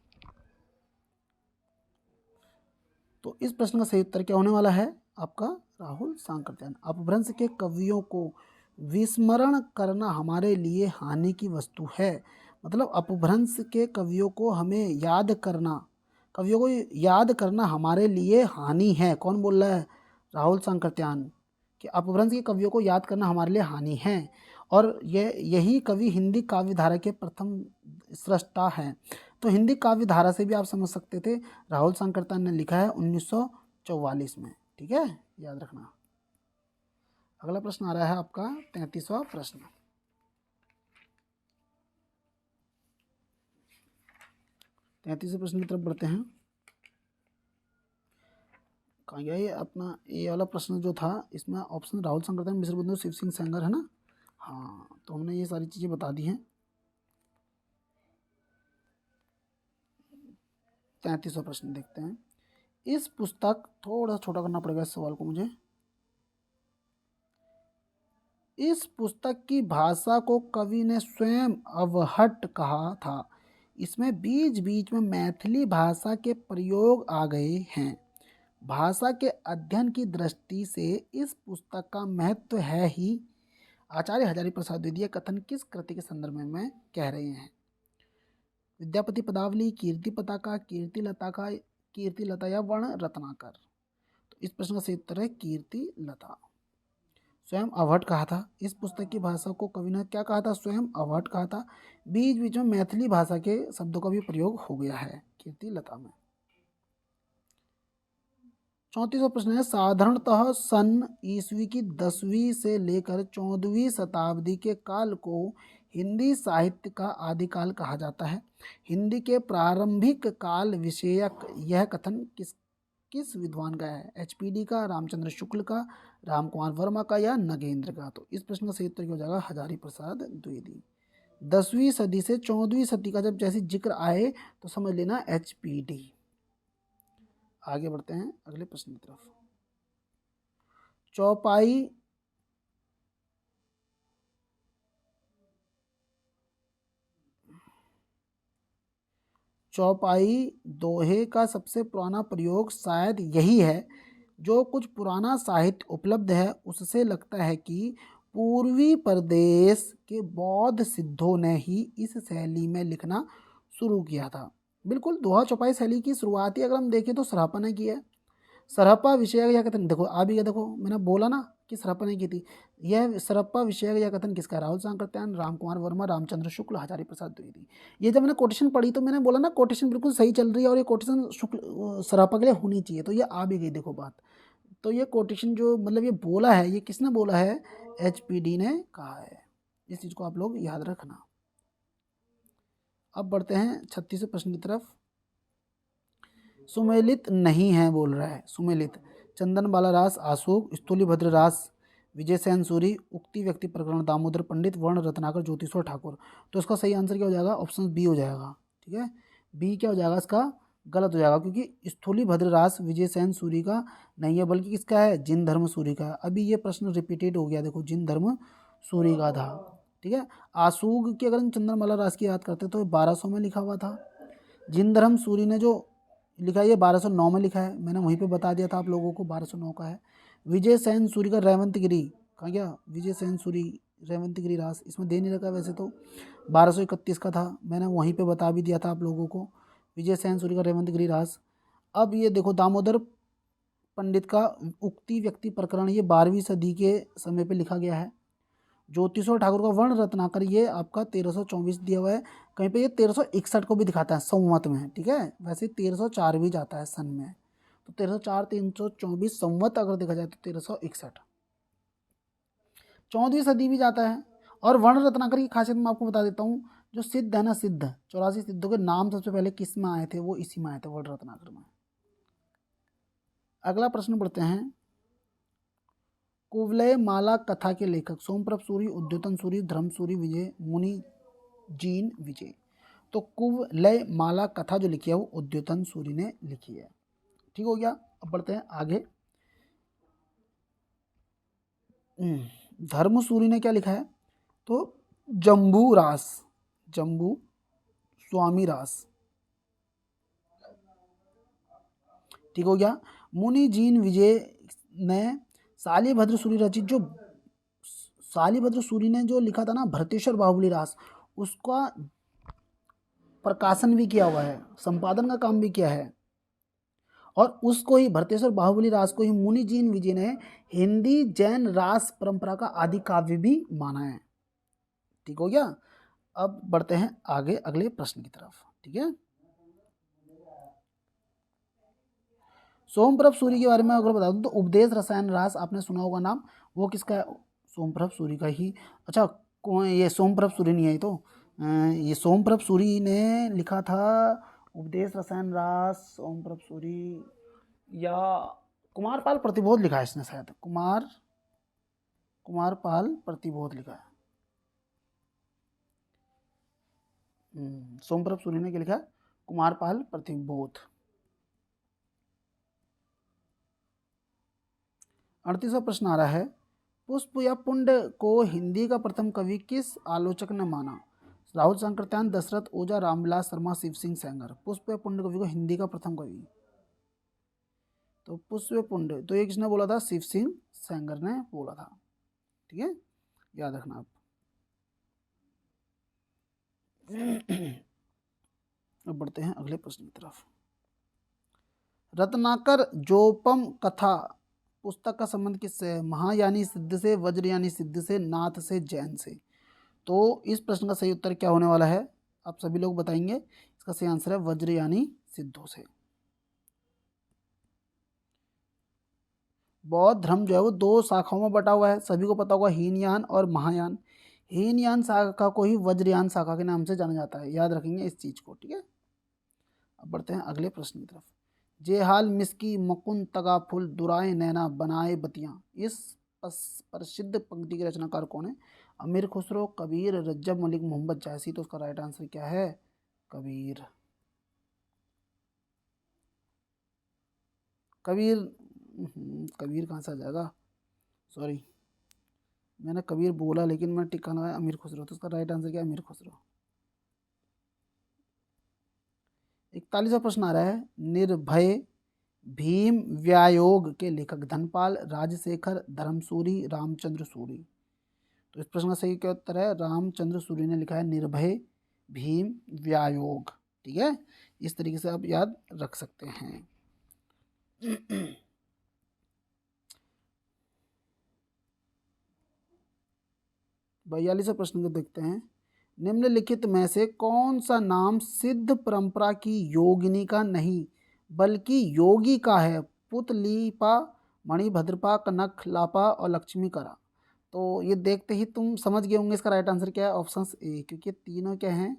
तो इस प्रश्न का सही उत्तर क्या होने वाला है आपका, राहुल सांकृत्यायन। अपभ्रंश के कवियों को विस्मरण करना हमारे लिए हानि की वस्तु है, मतलब अपभ्रंश के कवियों को हमें याद करना, कवियों को याद करना हमारे लिए हानि है। कौन बोल रहा है, राहुल सांकृत्यायन, कि अपभ्रंश के कवियों को याद करना हमारे लिए हानि है, और यही कवि हिंदी काव्य धारा के प्रथम सृष्टा हैं। तो हिंदी काव्य धारा से भी आप समझ सकते थे, राहुल सांकृत्यायन ने लिखा है 1944 में, ठीक है, याद रखना। अगला प्रश्न आ रहा है आपका 33वां प्रश्न। 33वें प्रश्न की तरफ बढ़ते हैं। कहाँ गया ये अपना, ये वाला प्रश्न जो था, इसमें ऑप्शन राहुल सांकृत्यायन, मिश्र बंधु, शिव सिंह सेंगर, है ना। हाँ, तो हमने ये सारी चीज़ें बता दी हैं। 33वां प्रश्न देखते हैं। इस पुस्तक, थोड़ा छोटा करना पड़ेगा इस सवाल को मुझे। इस पुस्तक की भाषा को कवि ने स्वयं अवहट कहा था। इसमें बीच बीच में मैथिली भाषा के प्रयोग आ गए हैं। भाषा के अध्ययन की दृष्टि से इस पुस्तक का महत्व है ही। आचार्य हजारी प्रसाद द्विवेदी कथन किस कृति के संदर्भ में कह रहे हैं, विद्यापति पदावली, कीर्ति पताका, कीर्ति लता का, कीर्ति लता या वर्ण रत्नाकर। तो इस प्रश्न का सही उत्तर है कीर्ति लता। स्वयं अवहट कहा था, इस पुस्तक की भाषा को कवि ने क्या कहा था, स्वयं अवहट कहा था। बीच बीच में मैथिली भाषा के शब्दों का भी प्रयोग हो गया है कीर्ति लता में। 34वां प्रश्न है, साधारणतः सन ईस्वी की 10वीं से लेकर 14वीं शताब्दी के काल को हिंदी साहित्य का आदिकाल कहा जाता है। हिंदी के प्रारंभिक काल विषयक यह कथन किस किस विद्वान का है, एचपीडी का, रामचंद्र शुक्ल का, राम कुमार वर्मा का या नगेंद्र का। तो इस प्रश्न का सही उत्तर क्या हो जाएगा, हजारी प्रसाद द्विवेदी। 10वीं सदी से 14वीं सदी का जब जैसे जिक्र आए तो समझ लेना एचपीडी। आगे बढ़ते हैं अगले प्रश्न की तरफ। चौपाई चौपाई दोहे का सबसे पुराना प्रयोग शायद यही है। जो कुछ पुराना साहित्य उपलब्ध है उससे लगता है कि पूर्वी प्रदेश के बौद्ध सिद्धों ने ही इस शैली में लिखना शुरू किया था। बिल्कुल, दोहा चौपाई शैली की शुरुआती अगर हम देखें तो सरहपा ने की है। सरहप्पा विषयक या कथन, देखो आ भी गया, देखो मैंने बोला ना कि सरहप्पा ने की थी। यह सरहप्पा विषयक या कथन किसका? राहुल सांकृत्यायन, राम कुमार वर्मा, रामचंद्र शुक्ल, हजारी प्रसाद द्विवेदी। ये जब मैंने कोटेशन पढ़ी तो मैंने बोला ना कोटेशन बिल्कुल सही चल रही है और ये कोटेशन शुक्ल सरहप्पा के लिए होनी चाहिए, तो ये आ भी गई देखो बात। तो ये कोटेशन जो मतलब ये बोला है, ये किसने बोला है? HPD ने कहा है। इस चीज़ को आप लोग याद रखना। अब बढ़ते हैं 36वें प्रश्न की तरफ। सुमेलित नहीं है बोल रहा है, सुमेलित। चंदन बाला रास आशोक, स्थूलिभद्र रास विजय सेन सूरी, उक्ति व्यक्ति प्रकरण दामोदर पंडित, वर्ण रत्नाकर ज्योतिश्वर ठाकुर। तो इसका सही आंसर क्या हो जाएगा? ऑप्शन बी हो जाएगा। ठीक है, बी क्या हो जाएगा इसका? गलत हो जाएगा, क्योंकि स्थूलिभद्र रास विजय सेन सूरी का नहीं है, बल्कि किसका है? जिन धर्म सूरी का है। अभी ये प्रश्न रिपीटेड हो गया, देखो जिन धर्म सूरी का था। ठीक है, आशुग की अगर हम चंदन बाला रास की याद करते तो 1200 में लिखा हुआ था। जिन धर्म सूरी ने जो लिखा है ये 1209 में लिखा है, मैंने वहीं पे बता दिया था आप लोगों को 1209 का है। विजय सेन सूरी का रेवंतगिरी कहाँ गया? विजय सेन सूरी रेवंतगिरी रास इसमें दे नहीं रखा, वैसे तो 1231 का था, मैंने वहीं पे बता भी दिया था आप लोगों को, विजय सेन सूरी का रेवंतगिरी रास। अब ये देखो दामोदर पंडित का उक्ति व्यक्ति प्रकरण, ये 12वीं सदी के समय पे लिखा गया है। ज्योतिश्वर ठाकुर का वर्ण रत्नाकर ये आपका 1324 दिया हुआ है। कहीं पे ये 1361 को भी दिखाता है संवत में। ठीक है, वैसे 1304 भी जाता है सन में, तो 1304 324 संवत अगर देखा जाए तो 1361 14वीं सदी भी जाता है। और वर्ण रत्नाकर की खासियत मैं आपको बता देता हूँ, जो सिद्ध है ना, सिद्ध 84 सिद्धों के नाम सबसे पहले किस में आए थे? वो इसी में आए थे, वर्ण रत्नाकर में। अगला प्रश्न पढ़ते हैं। कुवलय माला कथा के लेखक सोमप्रभ सूरी, उद्योतन सूरी, धर्म सूरी, विजय मुनि जीन विजय। तो कुवलय माला कथा जो लिखी है वो उद्योतन सूरी ने लिखी है। ठीक हो गया। अब बढ़ते हैं आगे। धर्म सूरी ने क्या लिखा है? तो जम्बू रास, जम्बू स्वामी रास। ठीक हो गया। मुनि जीन विजय ने शालिभद्र सूरी रचित, जो शालिभद्र सूरी ने जो लिखा था ना भरतेश्वर बाहुबली रास, उसका प्रकाशन भी किया हुआ है, संपादन का काम भी किया है। और उसको ही भरतेश्वर बाहुबली रास को ही मुनि जीन विजय ने हिंदी जैन रास परंपरा का आदि काव्य भी माना है। ठीक हो गया। अब बढ़ते हैं आगे अगले प्रश्न की तरफ। ठीक है, सोमप्रभ सूरी के बारे में अगर बता दूं तो उपदेश रसायन रास आपने सुना होगा नाम, वो किसका है? सोमप्रभ सूरी का ही। अच्छा, कौन ये? सोमप्रभ सूरी नहीं है तो ये सोमप्रभ सूरी ने लिखा था उपदेश रसायन रास, सोमप्रभ सूरी या कुमारपाल प्रतिबोध लिखा है इसने, शायद कुमारपाल प्रतिबोध लिखा है। सोमप्रभ सूरी ने क्या लिखा है? कुमारपाल प्रतिबोध। 38वां प्रश्न आ रहा है। पुष्प या पुंड को हिंदी का प्रथम कवि किस आलोचक ने माना? राहुल सांकृत्यायन, दशरथ ओझा, रामविलास शर्मा, शिव सिंह सेंगर। पुष्प या पुंड कवि को हिंदी का प्रथम कवि, तो पुष्प या पुंड, तो ये किसने बोला था? शिव सिंह सेंगर ने बोला था। ठीक है, याद रखना आप। अब बढ़ते हैं अगले प्रश्न की तरफ। रत्नाकर जोपम कथा पुस्तक का संबंध किससे है? महा यानी सिद्ध से, वज्र यानी सिद्ध से, नाथ से, जैन से। तो इस प्रश्न का सही उत्तर क्या होने वाला है? आप सभी लोग बताएंगे। इसका सही आंसर है वज्र यानी सिद्धों से। बौद्ध धर्म जो है वो दो शाखाओं में बटा हुआ है, सभी को पता होगा, हीनयान और महायान। हीनयान शाखा को ही वज्रयान शाखा के नाम से जाना जाता है, याद रखेंगे इस चीज को। ठीक है, अब बढ़ते हैं अगले प्रश्न की तरफ। जेहाल मिस्की मकुन तगा फुल दुराए नैना बनाए बतियां, इस प्रसिद्ध पंक्ति के रचनाकार कौन है? अमीर खुसरो, कबीर, रज्जब मलिक, मोहम्मद जायसी। तो उसका राइट आंसर क्या है? कबीर। कबीर कबीर कहाँ से आ जाएगा? सॉरी, मैंने कबीर बोला लेकिन मैं टिक्का लगाया अमीर खुसरो, तो इसका राइट आंसर क्या है? अमीर खुसरो। 41वां प्रश्न आ रहा है, निर्भय भीम व्यायोग के लेखक धनपाल, राजशेखर, धर्मसूरी, रामचंद्र सूरी। तो इस प्रश्न का सही क्या उत्तर है? रामचंद्र सूरी ने लिखा है निर्भय भीम व्यायोग। ठीक है, इस तरीके से आप याद रख सकते हैं। 42वां प्रश्न को देखते हैं, निम्नलिखित में से कौन सा नाम सिद्ध परंपरा की योगिनी का नहीं बल्कि योगी का है? पुतलीपा, मणिभद्रपा, कनकलापा और लक्ष्मीकरा। तो ये देखते ही तुम समझ गए होंगे इसका राइट आंसर क्या है? ऑप्शन ए, क्योंकि ये तीनों क्या हैं?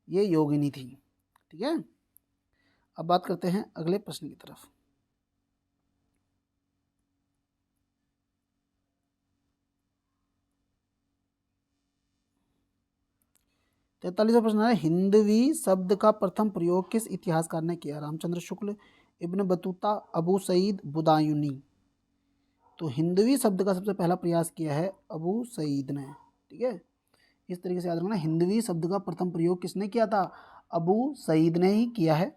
ये योगिनी थी। ठीक है, अब बात करते हैं अगले प्रश्न की तरफ। 43वां प्रश्न है, हिंदवी शब्द का प्रथम प्रयोग किस इतिहासकार ने किया? Ramchandra Shukla, Ibn Battuta, Abu Saeed, बुदायूनी। तो हिंदवी शब्द का सबसे पहला प्रयास किया है अबू सईद ने। ठीक है, इस तरीके से याद रखना, हिंदवी शब्द का प्रथम प्रयोग किसने किया था? अबू सईद ने ही किया है।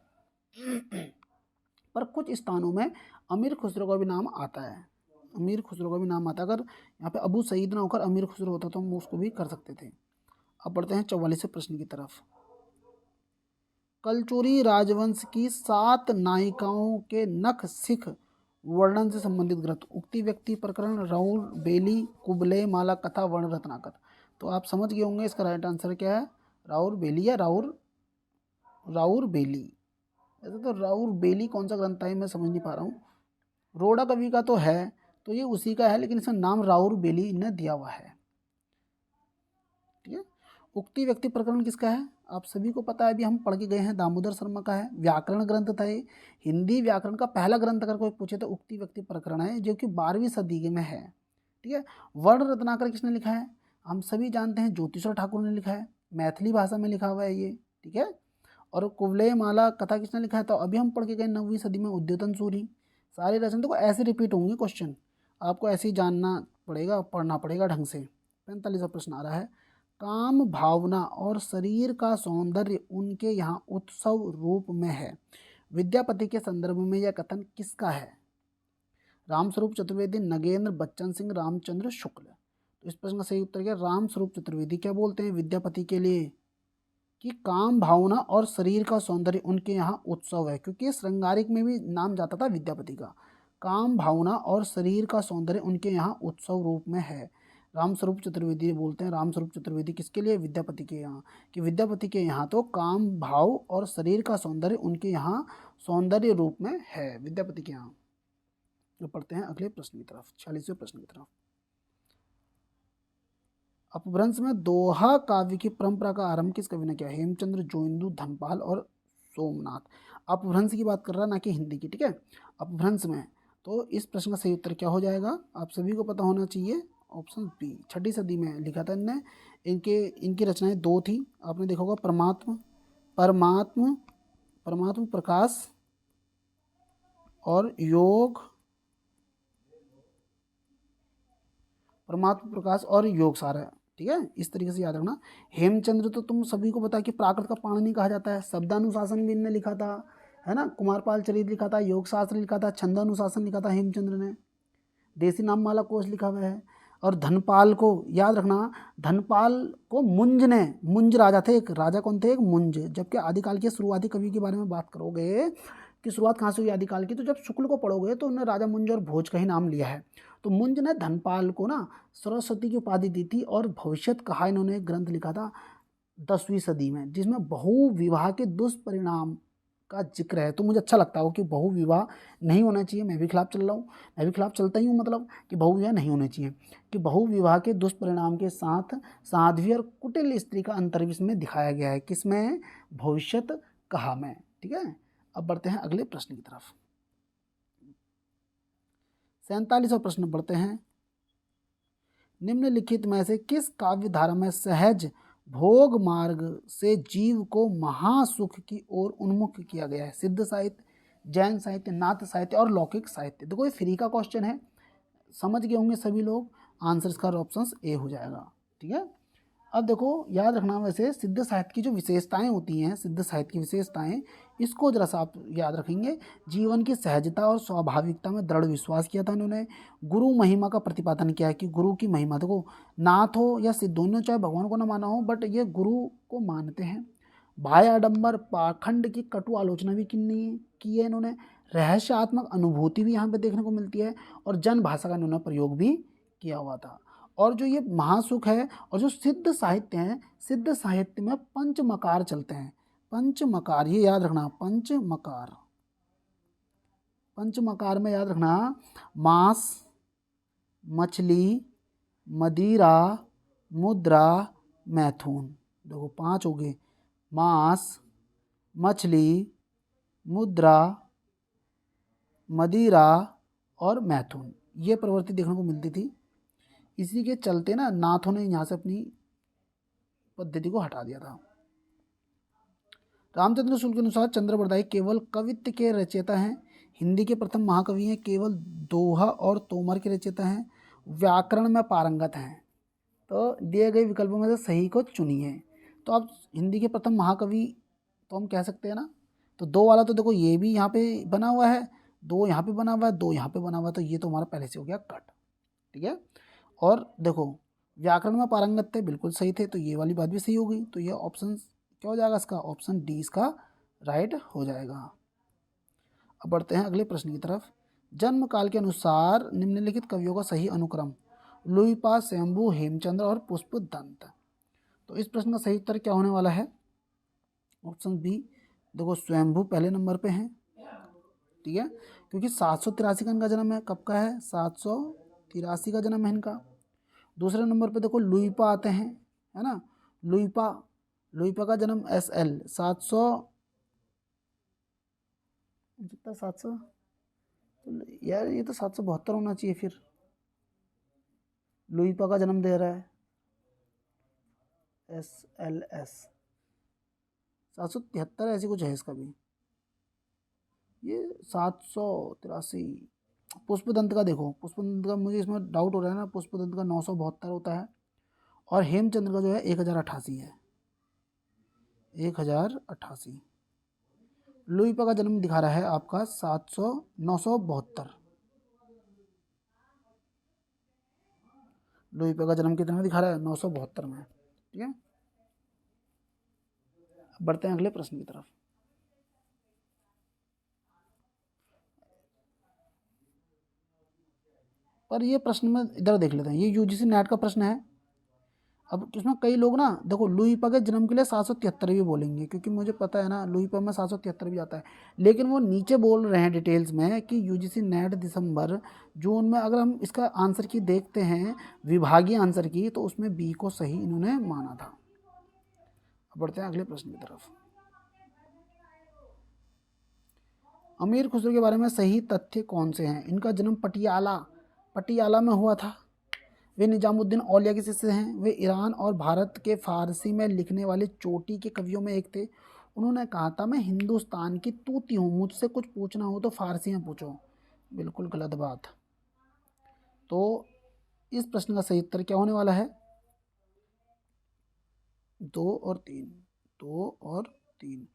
पर कुछ स्थानों में अमीर खुसरो का भी नाम आता है, अमीर खुसरो का भी नाम आता है। अगर यहाँ पे अबू सईद ना होकर अमीर खुसरो होता तो हम उसको भी कर सकते थे। अब बढ़ते हैं 44वें प्रश्न की तरफ। कलचुरी राजवंश की 7 नायिकाओं के नख सिख वर्णन से संबंधित ग्रंथ? उक्ति व्यक्ति प्रकरण, राउर बेली, कुबले माला कथा, वर्ण रत्नाकर। तो आप समझ गए होंगे इसका राइट आंसर क्या है? राउर बेली या राउर बेली। ऐसे तो राउर बेली कौन सा ग्रंथ है मैं समझ नहीं पा रहा हूँ। रोड़ा कवि का तो है, तो ये उसी का है, लेकिन इसका नाम राउर बेली ने दिया हुआ है। ठीक है, उक्ति व्यक्ति प्रकरण किसका है? आप सभी को पता है, अभी हम पढ़ के गए हैं, दामोदर शर्मा का है। व्याकरण ग्रंथ था ये, हिंदी व्याकरण का पहला ग्रंथ अगर कोई पूछे तो उक्ति व्यक्ति प्रकरण है, जो कि 12वीं सदी में है। ठीक है, वर्ण रत्नाकर किसने लिखा है? हम सभी जानते हैं, ज्योतिषर ठाकुर ने लिखा है, मैथिली भाषा में लिखा हुआ है ये। ठीक है, और कुवलय माला कथा किसने लिखा है? तो अभी हम पढ़ के गए 9वीं सदी में, उद्योतन सूरी। सारे रचना तो ऐसे रिपीट होंगे क्वेश्चन, आपको ऐसे ही जानना पड़ेगा, पढ़ना पड़ेगा ढंग से। 45वां प्रश्न आ रहा है, काम भावना और शरीर का सौंदर्य उनके यहाँ उत्सव रूप में है, विद्यापति के संदर्भ में यह कथन किसका है? रामस्वरूप चतुर्वेदी, नगेंद्र, बच्चन सिंह, रामचंद्र शुक्ल। तो इस प्रश्न का सही उत्तर क्या? रामस्वरूप चतुर्वेदी क्या बोलते हैं विद्यापति के लिए कि काम भावना और शरीर का सौंदर्य उनके यहाँ उत्सव है, क्योंकि श्रृंगारिक में भी नाम जाता था विद्यापति का। काम भावना और शरीर का सौंदर्य उनके यहाँ उत्सव रूप में है, रामस्वरूप चतुर्वेदी बोलते हैं। रामस्वरूप चतुर्वेदी किसके लिए? विद्यापति के यहाँ, कि विद्यापति के यहाँ तो काम भाव और शरीर का सौंदर्य उनके यहाँ सौंदर्य रूप में है, विद्यापति के यहाँ। तो पढ़ते हैं अगले प्रश्न की तरफ, 46वें प्रश्न की तरफ। अपभ्रंश में दोहा काव्य की परंपरा का आरंभ किस कवि ने किया? हेमचंद्र, जोइंदू, धनपाल और सोमनाथ। अपभ्रंश की बात कर रहा है, ना कि हिंदी की। ठीक है, अपभ्रंश में, तो इस प्रश्न का सही उत्तर क्या हो जाएगा? आप सभी को पता होना चाहिए, ऑप्शन बी, 6ठी सदी में लिखा था इनने। इनकी रचनाएं 2 थी, आपने देखा होगा, परमात्म परमात्म परमात्म प्रकाश और योग, परमात्म प्रकाश और योग सारा। ठीक है, इस तरीके से याद रखना। हेमचंद्र तो तुम सभी को पता है कि प्राकृत का पाणिनि कहा जाता है। शब्दानुशासन भी इनने लिखा था, है ना। कुमारपाल चरित लिखा था, योग शास्त्र लिखा था, छंदानुशासन लिखा था हेमचंद्र ने, देसी नाममाला कोश लिखा हुआ है। और धनपाल को याद रखना, धनपाल को मुंज राजा थे, एक राजा कौन थे? एक मुंज। जबकि आदिकाल के शुरुआती कवि के बारे में बात करोगे कि शुरुआत कहाँ से हुई आदिकाल की, तो जब शुक्ल को पढ़ोगे तो उन्होंने राजा मुंज और भोज का ही नाम लिया है। तो मुंज ने धनपाल को ना सरस्वती की उपाधि दी थी, और भविष्यत कहा इन्होंने एक ग्रंथ लिखा था 10वीं सदी में, जिसमें बहु विवाह के दुष्परिणाम का जिक्र है। तो मुझे अच्छा लगता हो कि बहु विवाह नहीं होना चाहिए, मैं भी खिलाफ चल रहा हूँ, मैं भी खिलाफ चलता ही हूँ, मतलब कि बहु विवाह नहीं होने चाहिए, कि बहु विवाह के दुष्परिणाम के साथ साध्वी और कुटिल स्त्री का अंतर भी इसमें दिखाया गया है। किसमें? भविष्यत कहा में। ठीक है, अब बढ़ते हैं अगले प्रश्न की तरफ। 47वां प्रश्न बढ़ते हैं, निम्नलिखित में से किस काव्य धारा में सहज भोग मार्ग से जीव को महासुख की ओर उन्मुख किया गया है? सिद्ध साहित्य, जैन साहित्य, नाथ साहित्य और लौकिक साहित्य। देखो ये फ्री का क्वेश्चन है, समझ गए होंगे सभी लोग, आंसर इसका ऑप्शन ए हो जाएगा। ठीक है, अब देखो याद रखना, वैसे सिद्ध साहित्य की जो विशेषताएं होती हैं, सिद्ध साहित्य की विशेषताएं, इसको जरा सा आप याद रखेंगे। जीवन की सहजता और स्वाभाविकता में दृढ़ विश्वास किया था इन्होंने। गुरु महिमा का प्रतिपादन किया है कि गुरु की महिमा, देखो नाथ हो या सिद्ध, दोनों चाहे भगवान को ना माना हो बट ये गुरु को मानते हैं। भाय आडंबर पाखंड की कटु आलोचना भी की है इन्होंने। रहस्यात्मक अनुभूति भी यहाँ पे देखने को मिलती है, और जन भाषा का इन्होंने प्रयोग भी किया हुआ था। और जो ये महासुख है और जो सिद्ध साहित्य हैं, सिद्ध साहित्य में पंचमकार चलते हैं। पंचमकार, ये याद रखना, पंचमकार। पंचमकार में याद रखना, मांस, मछली, मदिरा, मुद्रा, मैथुन। देखो 5 हो गए, मांस, मछली, मुद्रा, मदिरा और मैथुन, ये प्रवृत्ति देखने को मिलती थी। इसी के चलते ना नाथों ने यहाँ से अपनी पद्धति को हटा दिया था। रामचंद्र शुक्ल के अनुसार चंद्रबरदाई केवल कवित्व के रचयिता हैं, हिंदी के प्रथम महाकवि हैं, केवल दोहा और तोमर के रचयिता हैं, व्याकरण में पारंगत हैं। तो दिए गए विकल्पों में से सही को चुनिए। तो आप हिंदी के प्रथम महाकवि तो हम कह सकते हैं ना, तो 2 वाला तो देखो ये भी यहाँ पे बना हुआ है, 2 यहाँ पे बना हुआ है, 2 यहाँ पे बना हुआ है, तो ये तो हमारा पहले से हो गया कट। ठीक है, और देखो व्याकरण में पारंगत थे, बिल्कुल सही थे, तो ये वाली बात भी सही हो गई। तो ये ऑप्शन क्या हो जाएगा इसका, ऑप्शन डी इसका राइट हो जाएगा। अब बढ़ते हैं अगले प्रश्न की तरफ। जन्म काल के अनुसार निम्नलिखित कवियों का सही अनुक्रम, लुईपा, स्वयंभू, हेमचंद्र और पुष्पदंत। तो इस प्रश्न का सही उत्तर क्या होने वाला है, ऑप्शन बी। देखो स्वयंभू पहले नंबर पे हैं, ठीक है, क्योंकि 783 का इनका जन्म है। कब का है, 783 का जन्म है इनका। दूसरे नंबर पे देखो लुईपा आते हैं, है ना, लुईपा का जन्म SL 700 कितना, 700, यार ये तो 772 होना चाहिए फिर। लुईपा का जन्म दे रहा है SLS 773 ऐसी कुछ है इसका भी, ये 783। पुष्पदंत का देखो, पुष्पदंत का मुझे इसमें डाउट हो रहा है ना, पुष्पदंत का 972 होता है, और हेमचंद्र का जो है 1088 है, 1088। लुईपा का जन्म दिखा रहा है आपका 972। लुईपा का जन्म कितने में दिखा रहा है, 972 में। ठीक है, बढ़ते हैं अगले प्रश्न की तरफ। पर ये प्रश्न में इधर देख लेते हैं, ये UGC नेट का प्रश्न है। अब इसमें कई लोग ना देखो लुईपा के जन्म के लिए 773 भी बोलेंगे, क्योंकि मुझे पता है ना लुईपा में 773 भी आता है, लेकिन वो नीचे बोल रहे हैं डिटेल्स में कि UGC नेट दिसंबर जून में, अगर हम इसका आंसर की देखते हैं विभागीय आंसर की, तो उसमें बी को सही इन्होंने माना था। अब बढ़ते हैं अगले प्रश्न की तरफ। अमीर खुसरो के बारे में सही तथ्य कौन से हैं। इनका जन्म पटियाला में हुआ था। वे निजामुद्दीन औलिया के शिष्य हैं। वे ईरान और भारत के फारसी में लिखने वाले चोटी के कवियों में एक थे। उन्होंने कहा था मैं हिंदुस्तान की तूती हूँ, मुझसे कुछ पूछना हो तो फारसी में पूछो। बिल्कुल गलत बात। तो इस प्रश्न का सही उत्तर क्या होने वाला है, 2 और 3।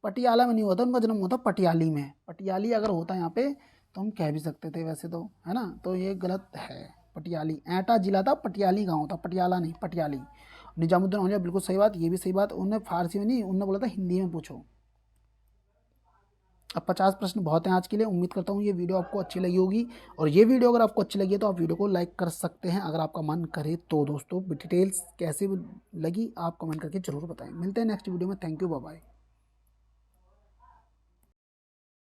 पटियाला में नहीं हुआ था, उनका जन्म हुआ था पटियाली में। पटियाली अगर होता यहाँ पे तो हम कह भी सकते थे वैसे तो, है ना, तो ये गलत है। पटियाली एटा जिला था, पटियाली गांव था, पटियाला नहीं, पटियाली। निजामुद्दीन औलिया बिल्कुल सही बात, ये भी सही बात। उन्होंने फारसी में नहीं, उन्होंने बोला था हिंदी में पूछो। अब 50 प्रश्न बहुत हैं आज के लिए। उम्मीद करता हूँ ये वीडियो आपको अच्छी लगी होगी, और ये वीडियो अगर आपको अच्छी लगी है तो आप वीडियो को लाइक कर सकते हैं अगर आपका मन करे तो। दोस्तों डिटेल्स कैसे लगी आप कमेंट करके ज़रूर बताएं। मिलते हैं नेक्स्ट वीडियो में। Thank you, bye bye.